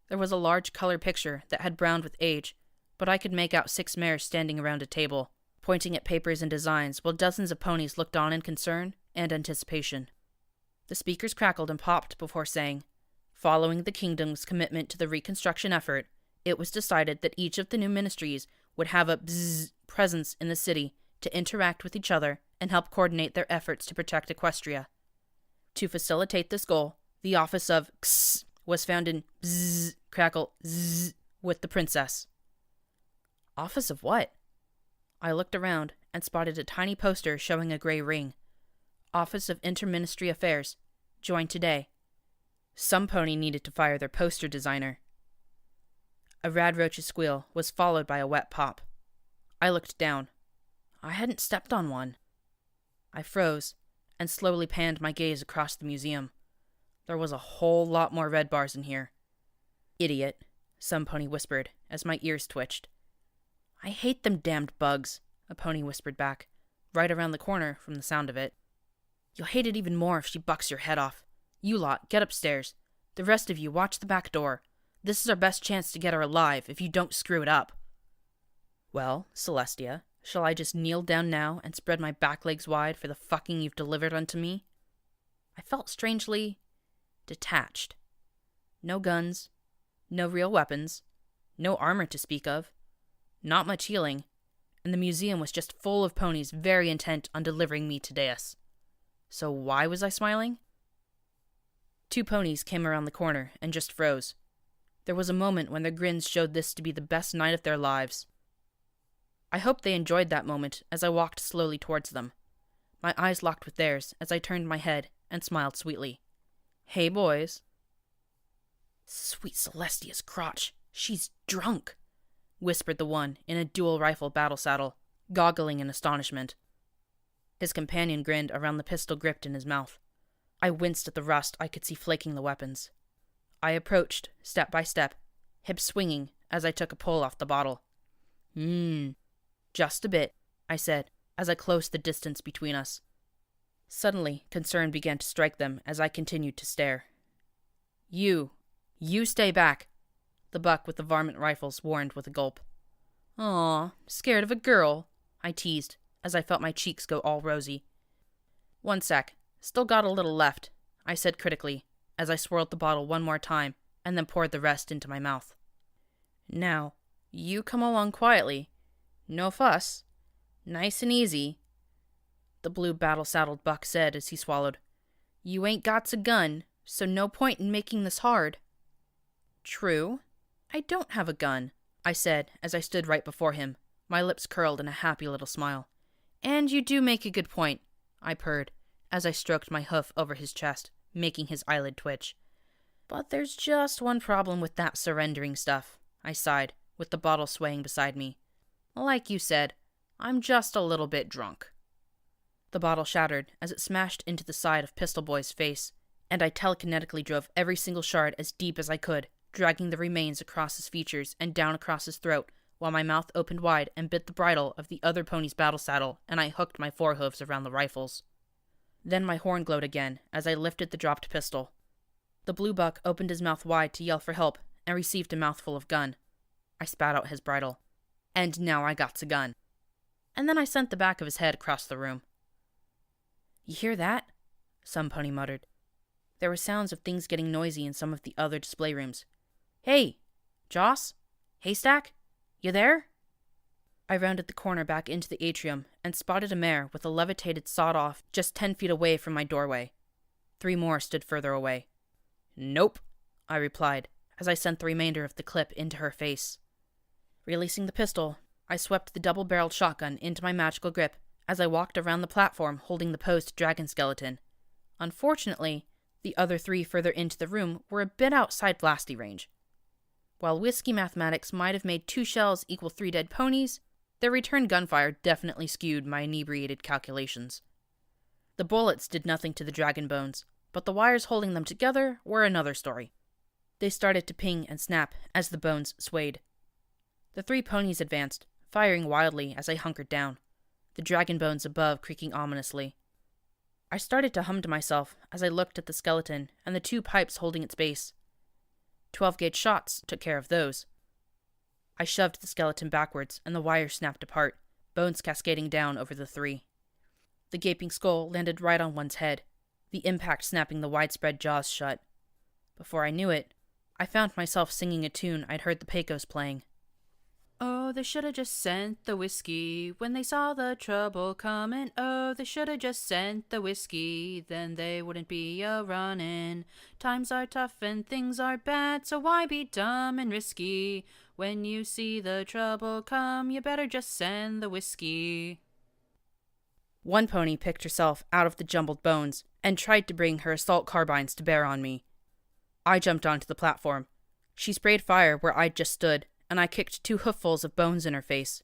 There was a large color picture that had browned with age, but I could make out 6 mares standing around a table, pointing at papers and designs while dozens of ponies looked on in concern and anticipation. The speakers crackled and popped before saying, Following the kingdom's commitment to the reconstruction effort, it was decided that each of the new ministries would have a presence in the city to interact with each other and help coordinate their efforts to protect Equestria. To facilitate this goal, the office of was found in crackle with the princess. Office of what? I looked around and spotted a tiny poster showing a gray ring. Office of Interministry Affairs. Join today. Some pony needed to fire their poster designer. A radroach's squeal was followed by a wet pop. I looked down. I hadn't stepped on one. I froze and slowly panned my gaze across the museum. There was a whole lot more red bars in here. Idiot, some pony whispered as my ears twitched. I hate them damned bugs, a pony whispered back, right around the corner from the sound of it. You'll hate it even more if she bucks your head off. You lot, get upstairs. The rest of you, watch the back door. This is our best chance to get her alive if you don't screw it up. Well, Celestia, shall I just kneel down now and spread my back legs wide for the fucking you've delivered unto me? I felt strangely detached. No guns, no real weapons, no armor to speak of, not much healing, and the museum was just full of ponies very intent on delivering me to Deus. So why was I smiling? 2 ponies came around the corner and just froze. There was a moment when their grins showed this to be the best night of their lives. I hoped they enjoyed that moment as I walked slowly towards them. My eyes locked with theirs as I turned my head and smiled sweetly. Hey, boys. Sweet Celestia's crotch. She's drunk, whispered the one in a dual rifle battle saddle, goggling in astonishment. His companion grinned around the pistol gripped in his mouth. I winced at the rust I could see flaking the weapons. I approached, step by step, hips swinging as I took a pull off the bottle. Just a bit, I said, as I closed the distance between us. Suddenly, concern began to strike them as I continued to stare. You stay back, the buck with the varmint rifles warned with a gulp. Aw, scared of a girl, I teased, as I felt my cheeks go all rosy. 1 sec, still got a little left, I said critically, as I swirled the bottle one more time and then poured the rest into my mouth. Now, you come along quietly. No fuss. Nice and easy, the blue battle-saddled buck said as he swallowed. You ain't got's a gun, so no point in making this hard. True. I don't have a gun, I said as I stood right before him, my lips curled in a happy little smile. And you do make a good point, I purred, as I stroked my hoof over his chest, making his eyelid twitch. But there's just one problem with that surrendering stuff, I sighed, with the bottle swaying beside me. Like you said, I'm just a little bit drunk. The bottle shattered as it smashed into the side of Pistol Boy's face, and I telekinetically drove every single shard as deep as I could, dragging the remains across his features and down across his throat, while my mouth opened wide and bit the bridle of the other pony's battle saddle, and I hooked my forehooves around the rifles. Then my horn glowed again as I lifted the dropped pistol. The blue buck opened his mouth wide to yell for help and received a mouthful of gun. I spat out his bridle. And now I got's a gun. And then I sent the back of his head across the room. You hear that? Some pony muttered. There were sounds of things getting noisy in some of the other display rooms. Hey, Joss? Haystack? You there? I rounded the corner back into the atrium and spotted a mare with a levitated sawed-off just 10 feet away from my doorway. 3 more stood further away. Nope, I replied, as I sent the remainder of the clip into her face. Releasing the pistol, I swept the double-barreled shotgun into my magical grip as I walked around the platform holding the posed dragon skeleton. Unfortunately, the other 3 further into the room were a bit outside blasty range. While whiskey mathematics might have made 2 shells equal 3 dead ponies, their return gunfire definitely skewed my inebriated calculations. The bullets did nothing to the dragon bones, but the wires holding them together were another story. They started to ping and snap as the bones swayed. The 3 ponies advanced, firing wildly as I hunkered down, the dragon bones above creaking ominously. I started to hum to myself as I looked at the skeleton and the 2 pipes holding its base. 12-gauge shots took care of those. I shoved the skeleton backwards and the wire snapped apart, bones cascading down over the 3. The gaping skull landed right on one's head, the impact snapping the widespread jaws shut. Before I knew it, I found myself singing a tune I'd heard the Pecos playing. Oh, they shoulda just sent the whiskey when they saw the trouble comin'. Oh, they shoulda just sent the whiskey, then they wouldn't be a-runnin'. Times are tough and things are bad, so why be dumb and risky? When you see the trouble come, you better just send the whiskey. One pony picked herself out of the jumbled bones and tried to bring her assault carbines to bear on me. I jumped onto the platform. She sprayed fire where I'd just stood, and I kicked 2 hooffuls of bones in her face.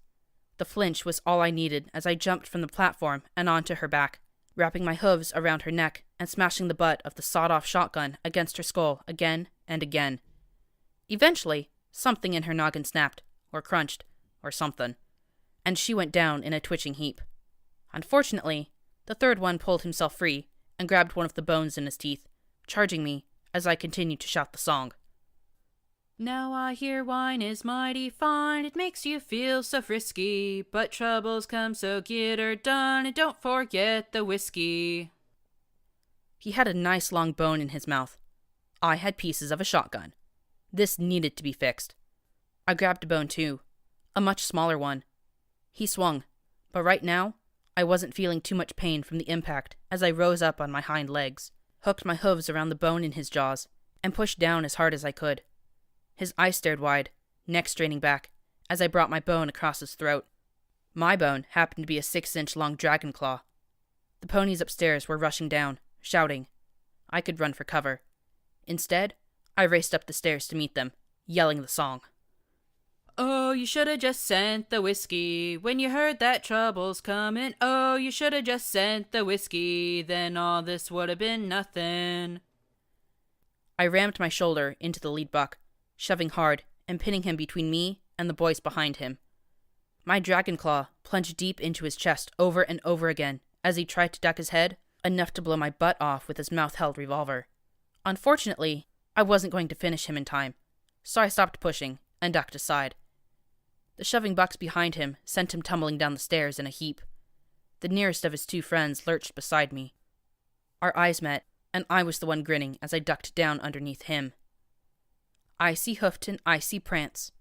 The flinch was all I needed as I jumped from the platform and onto her back, wrapping my hooves around her neck and smashing the butt of the sawed-off shotgun against her skull again and again. Eventually, something in her noggin snapped, or crunched, or something, and she went down in a twitching heap. Unfortunately, the third one pulled himself free and grabbed one of the bones in his teeth, charging me as I continued to shout the song. Now I hear wine is mighty fine, it makes you feel so frisky, but troubles come, so get her done, and don't forget the whiskey. He had a nice long bone in his mouth. I had pieces of a shotgun. This needed to be fixed. I grabbed a bone too, a much smaller one. He swung, but right now, I wasn't feeling too much pain from the impact as I rose up on my hind legs, hooked my hooves around the bone in his jaws, and pushed down as hard as I could. His eyes stared wide, neck straining back, as I brought my bone across his throat. My bone happened to be a 6-inch long dragon claw. The ponies upstairs were rushing down, shouting. I could run for cover. Instead, I raced up the stairs to meet them, yelling the song. Oh, you shoulda just sent the whiskey when you heard that trouble's comin'. Oh, you shoulda just sent the whiskey, then all this woulda been nothin'. I rammed my shoulder into the lead buck, shoving hard and pinning him between me and the boys behind him. My dragon claw plunged deep into his chest over and over again as he tried to duck his head, enough to blow my butt off with his mouth-held revolver. Unfortunately, I wasn't going to finish him in time, so I stopped pushing and ducked aside. The shoving bucks behind him sent him tumbling down the stairs in a heap. The nearest of his 2 friends lurched beside me. Our eyes met, and I was the one grinning as I ducked down underneath him. Icy hoofed and icy prance.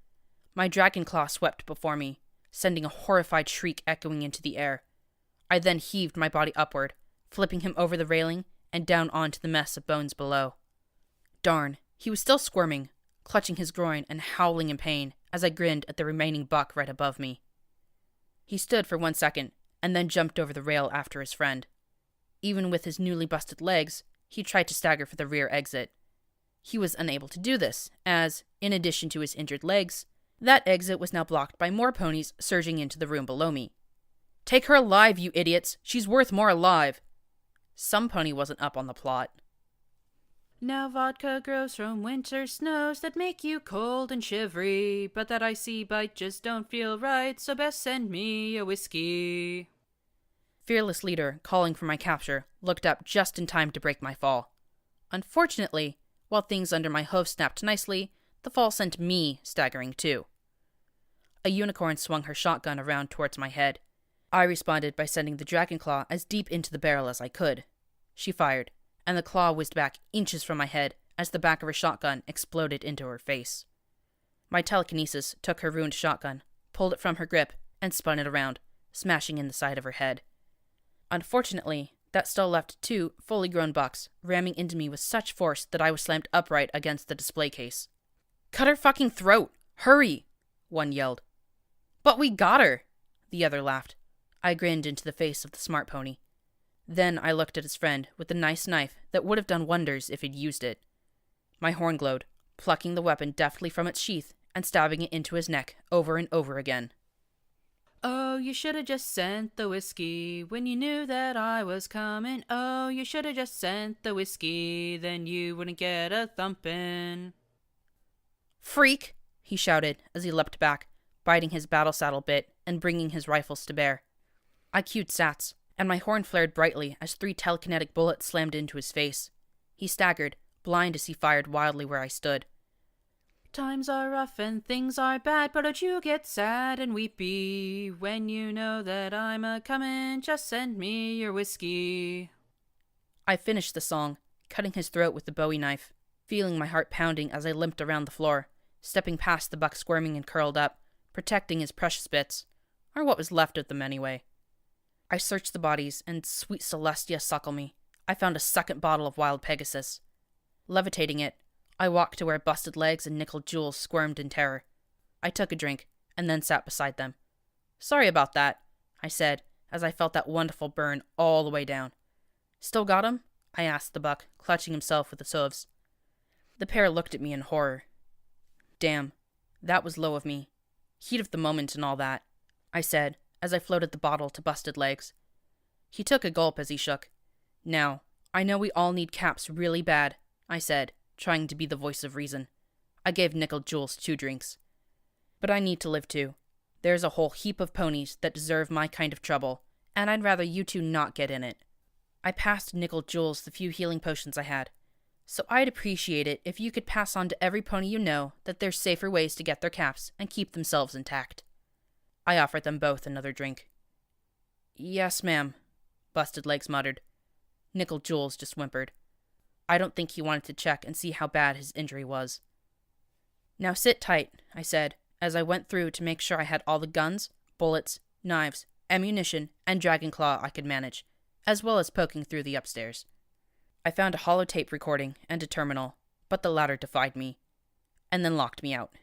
My dragon claw swept before me, sending a horrified shriek echoing into the air. I then heaved my body upward, flipping him over the railing and down onto the mess of bones below. Darn, he was still squirming, clutching his groin and howling in pain as I grinned at the remaining buck right above me. He stood for 1 second, and then jumped over the rail after his friend. Even with his newly busted legs, he tried to stagger for the rear exit. He was unable to do this, as, in addition to his injured legs, that exit was now blocked by more ponies surging into the room below me. Take her alive, you idiots! She's worth more alive! Some pony wasn't up on the plot. Now vodka grows from winter snows that make you cold and shivery, but that icy bite just don't feel right, so best send me a whiskey. Fearless leader, calling for my capture, looked up just in time to break my fall. Unfortunately, while things under my hoof snapped nicely, the fall sent me staggering too. A unicorn swung her shotgun around towards my head. I responded by sending the dragon claw as deep into the barrel as I could. She fired, and the claw whizzed back inches from my head as the back of her shotgun exploded into her face. My telekinesis took her ruined shotgun, pulled it from her grip, and spun it around, smashing in the side of her head. Unfortunately, that still left 2 fully grown bucks, ramming into me with such force that I was slammed upright against the display case. Cut her fucking throat! Hurry! One yelled. But we got her! The other laughed. I grinned into the face of the smart pony. Then I looked at his friend with the nice knife that would have done wonders if he'd used it. My horn glowed, plucking the weapon deftly from its sheath and stabbing it into his neck over and over again. Oh, you shoulda just sent the whiskey when you knew that I was comin'. Oh, you shoulda just sent the whiskey, then you wouldn't get a thumpin'. Freak! He shouted as he leapt back, biting his battle saddle bit and bringing his rifles to bear. I cued sats, and my horn flared brightly as 3 telekinetic bullets slammed into his face. He staggered, blind as he fired wildly where I stood. Times are rough and things are bad, but don't you get sad and weepy. When you know that I'm a-comin', just send me your whiskey. I finished the song, cutting his throat with the bowie knife. feeling my heart pounding as I limped around the floor, stepping past the buck squirming and curled up, protecting his precious bits, or what was left of them anyway. I searched the bodies, and sweet Celestia suckle me, I found a second bottle of wild Pegasus. Levitating it, I walked to where Busted Legs and Nickel Jules squirmed in terror. I took a drink, and then sat beside them. "Sorry about that," I said, as I felt that wonderful burn all the way down. "Still got him?" I asked the buck, clutching himself with his hooves. The pair looked at me in horror. "Damn, that was low of me. Heat of the moment and all that," I said, as I floated the bottle to Busted Legs. He took a gulp as he shook. "Now, I know we all need caps really bad," I said, trying to be the voice of reason. I gave Nickel Jules 2 drinks. "But I need to live too. There's a whole heap of ponies that deserve my kind of trouble, and I'd rather you two not get in it." I passed Nickel Jules the few healing potions I had. "So I'd appreciate it if you could pass on to every pony you know that there's safer ways to get their caps and keep themselves intact." I offered them both another drink. "Yes, ma'am," Busted Legs muttered. Nickel Jules just whimpered. I don't think he wanted to check and see how bad his injury was. "Now sit tight," I said, as I went through to make sure I had all the guns, bullets, knives, ammunition, and dragon claw I could manage, as well as poking through the upstairs. I found a holotape recording and a terminal, but the latter defied me, and then locked me out.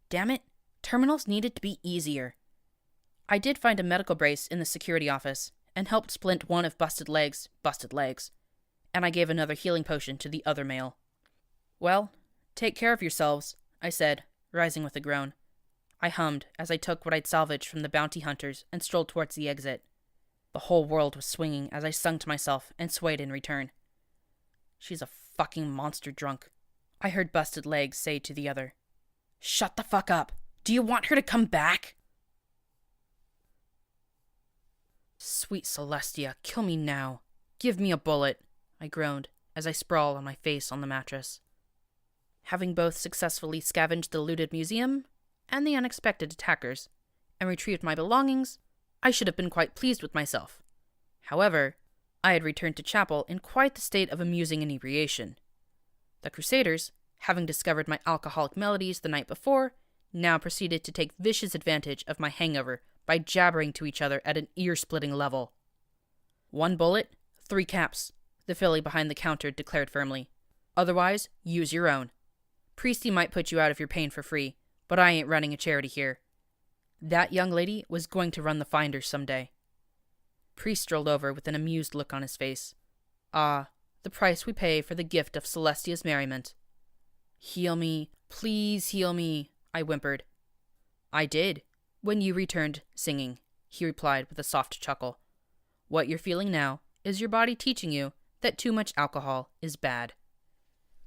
Damn it, terminals needed to be easier. I did find a medical brace in the security office, and helped splint one of Busted Legs, and I gave another healing potion to the other male. "Well, take care of yourselves," I said, rising with a groan. I hummed as I took what I'd salvaged from the bounty hunters and strolled towards the exit. The whole world was swinging as I sung to myself and swayed in return. "She's a fucking monster drunk," I heard Busted Legs say to the other. "Shut the fuck up! Do you want her to come back?" "Sweet Celestia, kill me now. Give me a bullet," I groaned as I sprawled on my face on the mattress. Having both successfully scavenged the looted museum and the unexpected attackers, and retrieved my belongings, I should have been quite pleased with myself. However, I had returned to chapel in quite the state of amusing inebriation. The Crusaders, having discovered my alcoholic melodies the night before, now proceeded to take vicious advantage of my hangover by jabbering to each other at an ear-splitting level. "1 bullet, 3 caps," the filly behind the counter declared firmly. "Otherwise, use your own. Priesty might put you out of your pain for free, but I ain't running a charity here." That young lady was going to run the finders someday. Priest strolled over with an amused look on his face. Ah, the price we pay for the gift of Celestia's merriment. "Heal me, please heal me," I whimpered. "I did, when you returned singing," he replied with a soft chuckle. "What you're feeling now is your body teaching you that too much alcohol is bad."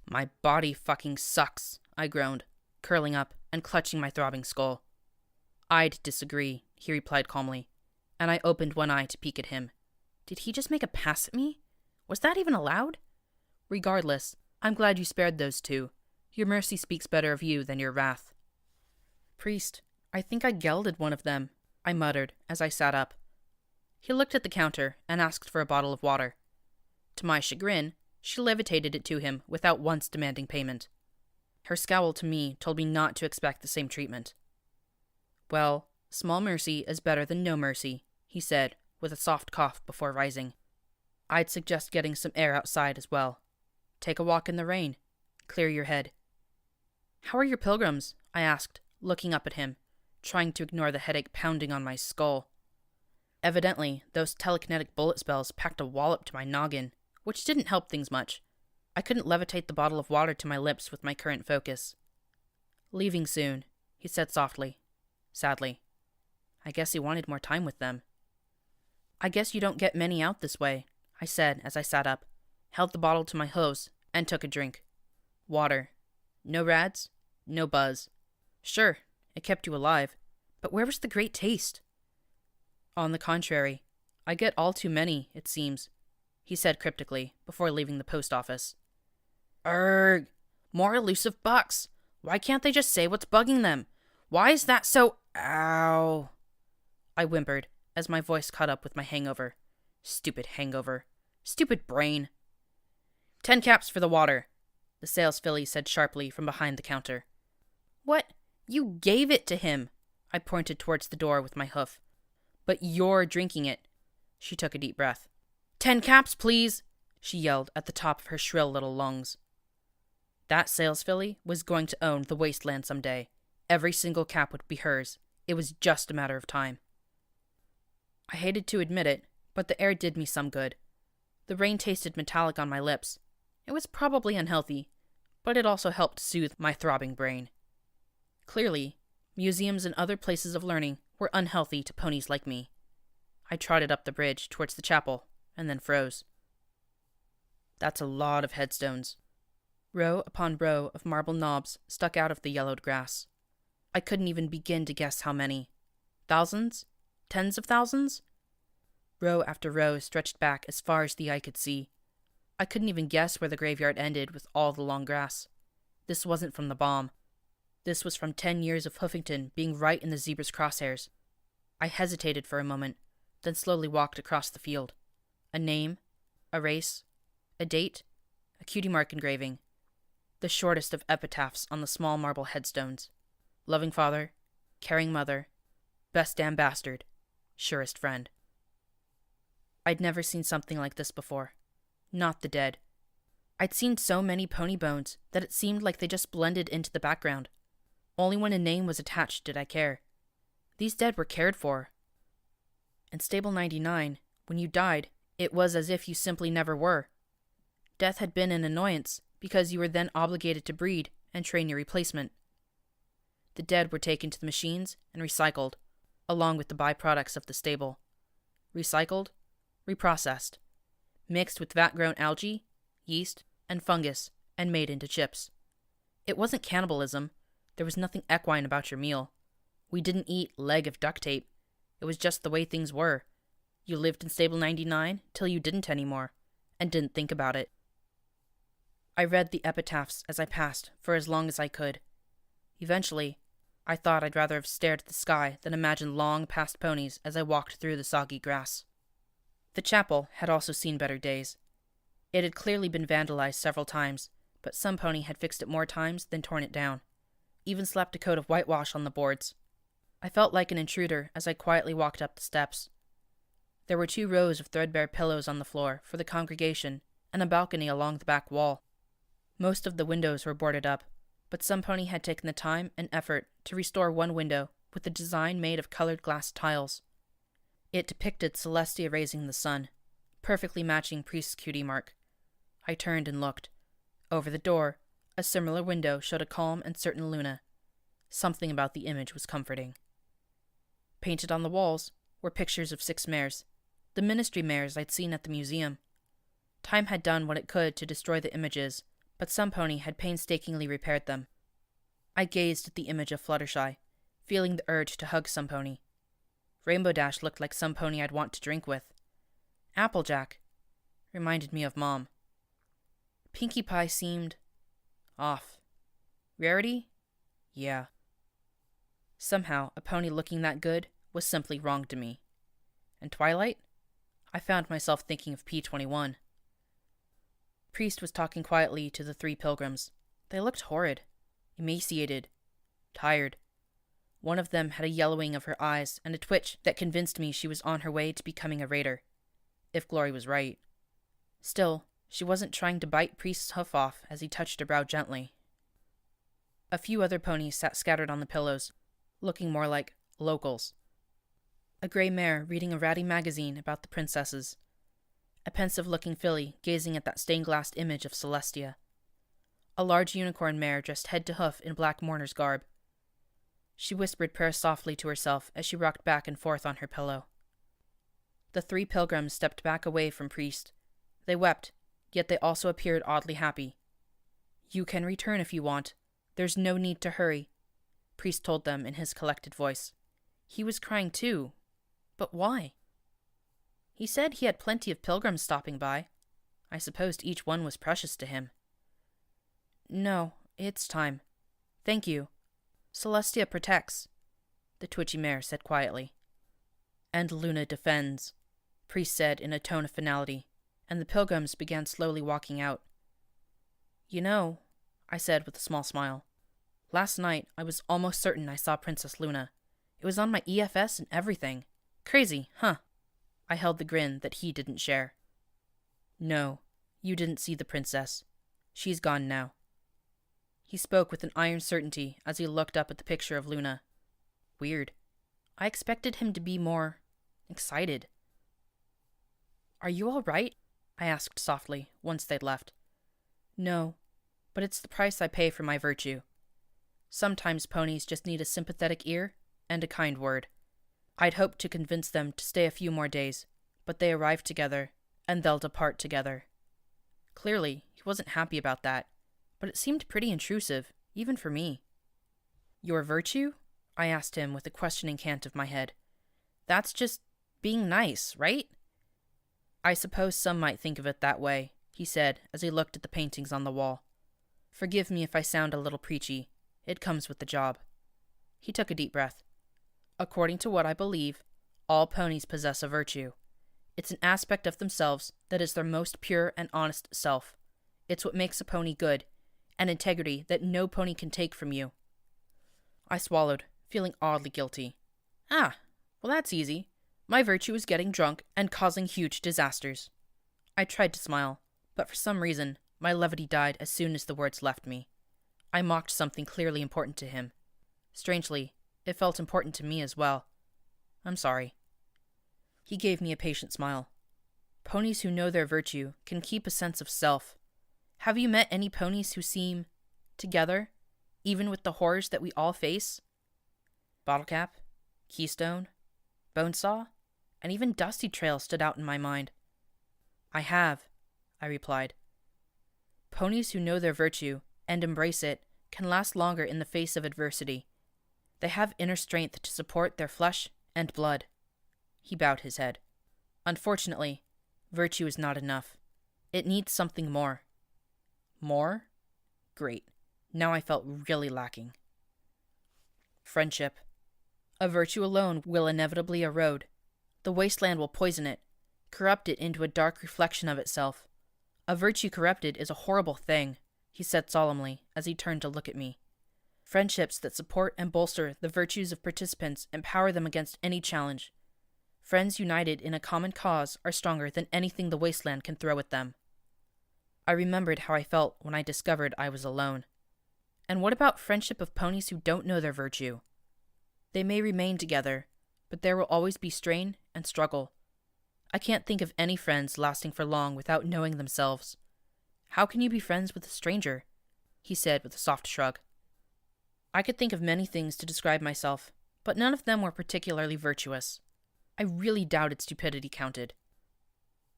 "My body fucking sucks," I groaned, curling up and clutching my throbbing skull. "I'd disagree," he replied calmly, and I opened one eye to peek at him. Did he just make a pass at me? Was that even allowed? Regardless, I'm glad you spared those two. Your mercy speaks better of you than your wrath. "Priest, I think I gelded one of them," I muttered as I sat up. He looked at the counter and asked for a bottle of water. To my chagrin, she levitated it to him without once demanding payment. Her scowl to me told me not to expect the same treatment. "Well, small mercy is better than no mercy," he said, with a soft cough before rising. "I'd suggest getting some air outside as well. Take a walk in the rain. Clear your head." "How are your pilgrims?" I asked, looking up at him, trying to ignore the headache pounding on my skull. Evidently, those telekinetic bullet spells packed a wallop to my noggin, which didn't help things much. I couldn't levitate the bottle of water to my lips with my current focus. "Leaving soon," he said softly, sadly. I guess he wanted more time with them. "I guess you don't get many out this way," I said as I sat up, held the bottle to my hose, and took a drink. Water. No rads, no buzz. Sure, it kept you alive, but where was the great taste? "On the contrary, I get all too many, it seems," he said cryptically before leaving the post office. "Urgh! More elusive bucks! Why can't they just say what's bugging them? Why is that so— Ow!" I whimpered as my voice caught up with my hangover. Stupid hangover. Stupid brain. 10 caps for the water," the the sales filly said sharply from behind the counter. What? You gave it to him! I pointed towards the door with my hoof. But you're drinking it. She took a deep breath. 10 caps, please! She yelled at the top of her shrill little lungs. That sales filly was going to own the wasteland someday. Every single cap would be hers. It was just a matter of time. I hated to admit it, but the air did me some good. The rain tasted metallic on my lips. It was probably unhealthy, but it also helped soothe my throbbing brain. Clearly, museums and other places of learning were unhealthy to ponies like me. I trotted up the bridge towards the chapel, and then froze. That's a lot of headstones. Row upon row of marble knobs stuck out of the yellowed grass. I couldn't even begin to guess how many. Thousands? Tens of thousands? Row after row stretched back as far as the eye could see. I couldn't even guess where the graveyard ended with all the long grass. This wasn't from the bomb. This was from 10 years of Hoofington being right in the zebra's crosshairs. I hesitated for a moment, then slowly walked across the field. A name, a race, a date, a cutie mark engraving. The shortest of epitaphs on the small marble headstones. Loving father, caring mother, best damn bastard, surest friend. I'd never seen something like this before. Not the dead. I'd seen so many pony bones that it seemed like they just blended into the background. Only when a name was attached did I care. These dead were cared for. In Stable 99, when you died, it was as if you simply never were. Death had been an annoyance because you were then obligated to breed and train your replacement. The dead were taken to the machines and recycled, along with the byproducts of the stable. Recycled, reprocessed, mixed with vat-grown algae, yeast, and fungus, and made into chips. It wasn't cannibalism. There was nothing equine about your meal. We didn't eat leg of duct tape. It was just the way things were. You lived in Stable 99 till you didn't anymore, and didn't think about it. I read the epitaphs as I passed for as long as I could. Eventually, I thought I'd rather have stared at the sky than imagined long past ponies as I walked through the soggy grass. The chapel had also seen better days. It had clearly been vandalized several times, but some pony had fixed it more times than torn it down. Even slapped a coat of whitewash on the boards. I felt like an intruder as I quietly walked up the steps. There were 2 rows of threadbare pillows on the floor for the congregation and a balcony along the back wall. Most of the windows were boarded up, but some pony had taken the time and effort to restore one window with a design made of colored glass tiles. It depicted Celestia raising the sun, perfectly matching Priest's cutie mark. I turned and looked. Over the door, a similar window showed a calm and certain Luna. Something about the image was comforting. Painted on the walls were pictures of 6 mares, the ministry mares I'd seen at the museum. Time had done what it could to destroy the images, but some pony had painstakingly repaired them. I gazed at the image of Fluttershy, feeling the urge to hug some pony. Rainbow Dash looked like some pony I'd want to drink with. Applejack reminded me of Mom. Pinkie Pie seemed off. Rarity? Yeah. Somehow, a pony looking that good was simply wrong to me. And Twilight? I found myself thinking of P21. Priest was talking quietly to the 3 pilgrims. They looked horrid, emaciated, tired. One of them had a yellowing of her eyes and a twitch that convinced me she was on her way to becoming a raider, if Glory was right. Still, she wasn't trying to bite Priest's hoof off as he touched her brow gently. A few other ponies sat scattered on the pillows, looking more like locals. A gray mare reading a ratty magazine about the princesses. A pensive-looking filly gazing at that stained-glass image of Celestia. A large unicorn mare dressed head to hoof in black mourner's garb. She whispered prayers softly to herself as she rocked back and forth on her pillow. The 3 pilgrims stepped back away from Priest. They wept, yet they also appeared oddly happy. You can return if you want. There's no need to hurry, Priest told them in his collected voice. He was crying too. But why? He said he had plenty of pilgrims stopping by. I supposed each one was precious to him. No, it's time. Thank you. Celestia protects, the twitchy mare said quietly. And Luna defends, Priest said in a tone of finality, and the pilgrims began slowly walking out. You know, I said with a small smile. Last night, I was almost certain I saw Princess Luna. It was on my EFS and everything. Crazy, huh? I held the grin that he didn't share. No, you didn't see the princess. She's gone now. He spoke with an iron certainty as he looked up at the picture of Luna. Weird. I expected him to be more excited. Are you all right? I asked softly, once they'd left. No, but it's the price I pay for my virtue. Sometimes ponies just need a sympathetic ear and a kind word. I'd hoped to convince them to stay a few more days, but they arrived together, and they'll depart together. Clearly, he wasn't happy about that, but it seemed pretty intrusive, even for me. Your virtue? I asked him with a questioning cant of my head. That's just being nice, right? I suppose some might think of it that way, he said as he looked at the paintings on the wall. Forgive me if I sound a little preachy. It comes with the job. He took a deep breath. According to what I believe, all ponies possess a virtue. It's an aspect of themselves that is their most pure and honest self. It's what makes a pony good, an integrity that no pony can take from you. I swallowed, feeling oddly guilty. Well that's easy. My virtue is getting drunk and causing huge disasters. I tried to smile, but for some reason, my levity died as soon as the words left me. I mocked something clearly important to him. Strangely, it felt important to me as well. I'm sorry. He gave me a patient smile. Ponies who know their virtue can keep a sense of self. Have you met any ponies who seem together, even with the horrors that we all face? Bottlecap, Keystone, Bonesaw, and even Dusty Trail stood out in my mind. I have, I replied. Ponies who know their virtue and embrace it can last longer in the face of adversity. They have inner strength to support their flesh and blood. He bowed his head. Unfortunately, virtue is not enough. It needs something more. More? Great. Now I felt really lacking. Friendship. A virtue alone will inevitably erode. The wasteland will poison it, corrupt it into a dark reflection of itself. A virtue corrupted is a horrible thing, he said solemnly as he turned to look at me. Friendships that support and bolster the virtues of participants empower them against any challenge. Friends united in a common cause are stronger than anything the wasteland can throw at them. I remembered how I felt when I discovered I was alone. And what about friendship of ponies who don't know their virtue? They may remain together, but there will always be strain and struggle. I can't think of any friends lasting for long without knowing themselves. How can you be friends with a stranger? He said with a soft shrug. I could think of many things to describe myself, but none of them were particularly virtuous. I really doubted stupidity counted.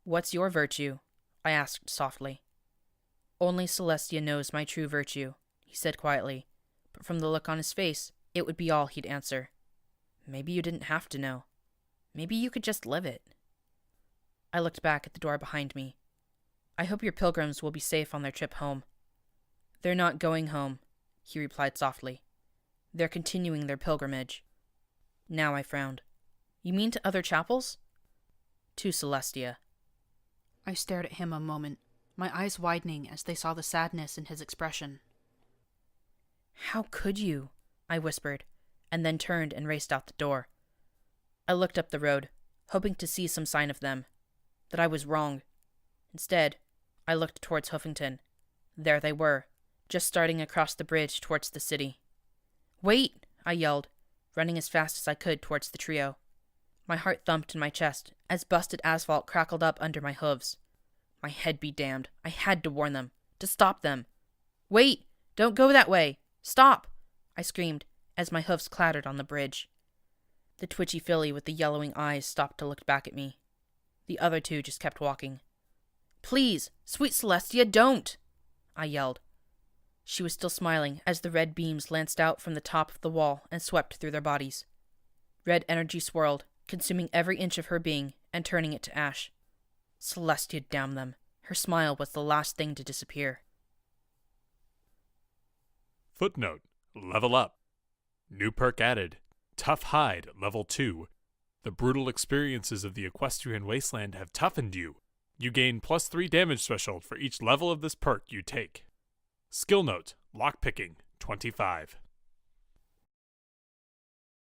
What's your virtue? I asked softly. Only Celestia knows my true virtue, he said quietly, but from the look on his face, it would be all he'd answer. Maybe you didn't have to know. Maybe you could just live it. I looked back at the door behind me. I hope your pilgrims will be safe on their trip home. They're not going home, he replied softly. They're continuing their pilgrimage. Now I frowned. You mean to other chapels? To Celestia. I stared at him a moment, my eyes widening as they saw the sadness in his expression. How could you? I whispered, and then turned and raced out the door. I looked up the road, hoping to see some sign of them. That I was wrong. Instead, I looked towards Hoofington. There they were, just starting across the bridge towards the city. Wait! I yelled, running as fast as I could towards the trio. My heart thumped in my chest as busted asphalt crackled up under my hooves. My head be damned. I had to warn them, to stop them. Wait! Don't go that way! Stop! I screamed as my hoofs clattered on the bridge. The twitchy filly with the yellowing eyes stopped to look back at me. The other two just kept walking. Please, sweet Celestia, don't! I yelled. She was still smiling as the red beams lanced out from the top of the wall and swept through their bodies. Red energy swirled, consuming every inch of her being and turning it to ash. Celestia, damn them. Her smile was the last thing to disappear. Footnote. Level up. New perk added. Tough Hide, level 2. The brutal experiences of the Equestrian Wasteland have toughened you. You gain +3 damage threshold for each level of this perk you take. Skill note. Lockpicking, 25.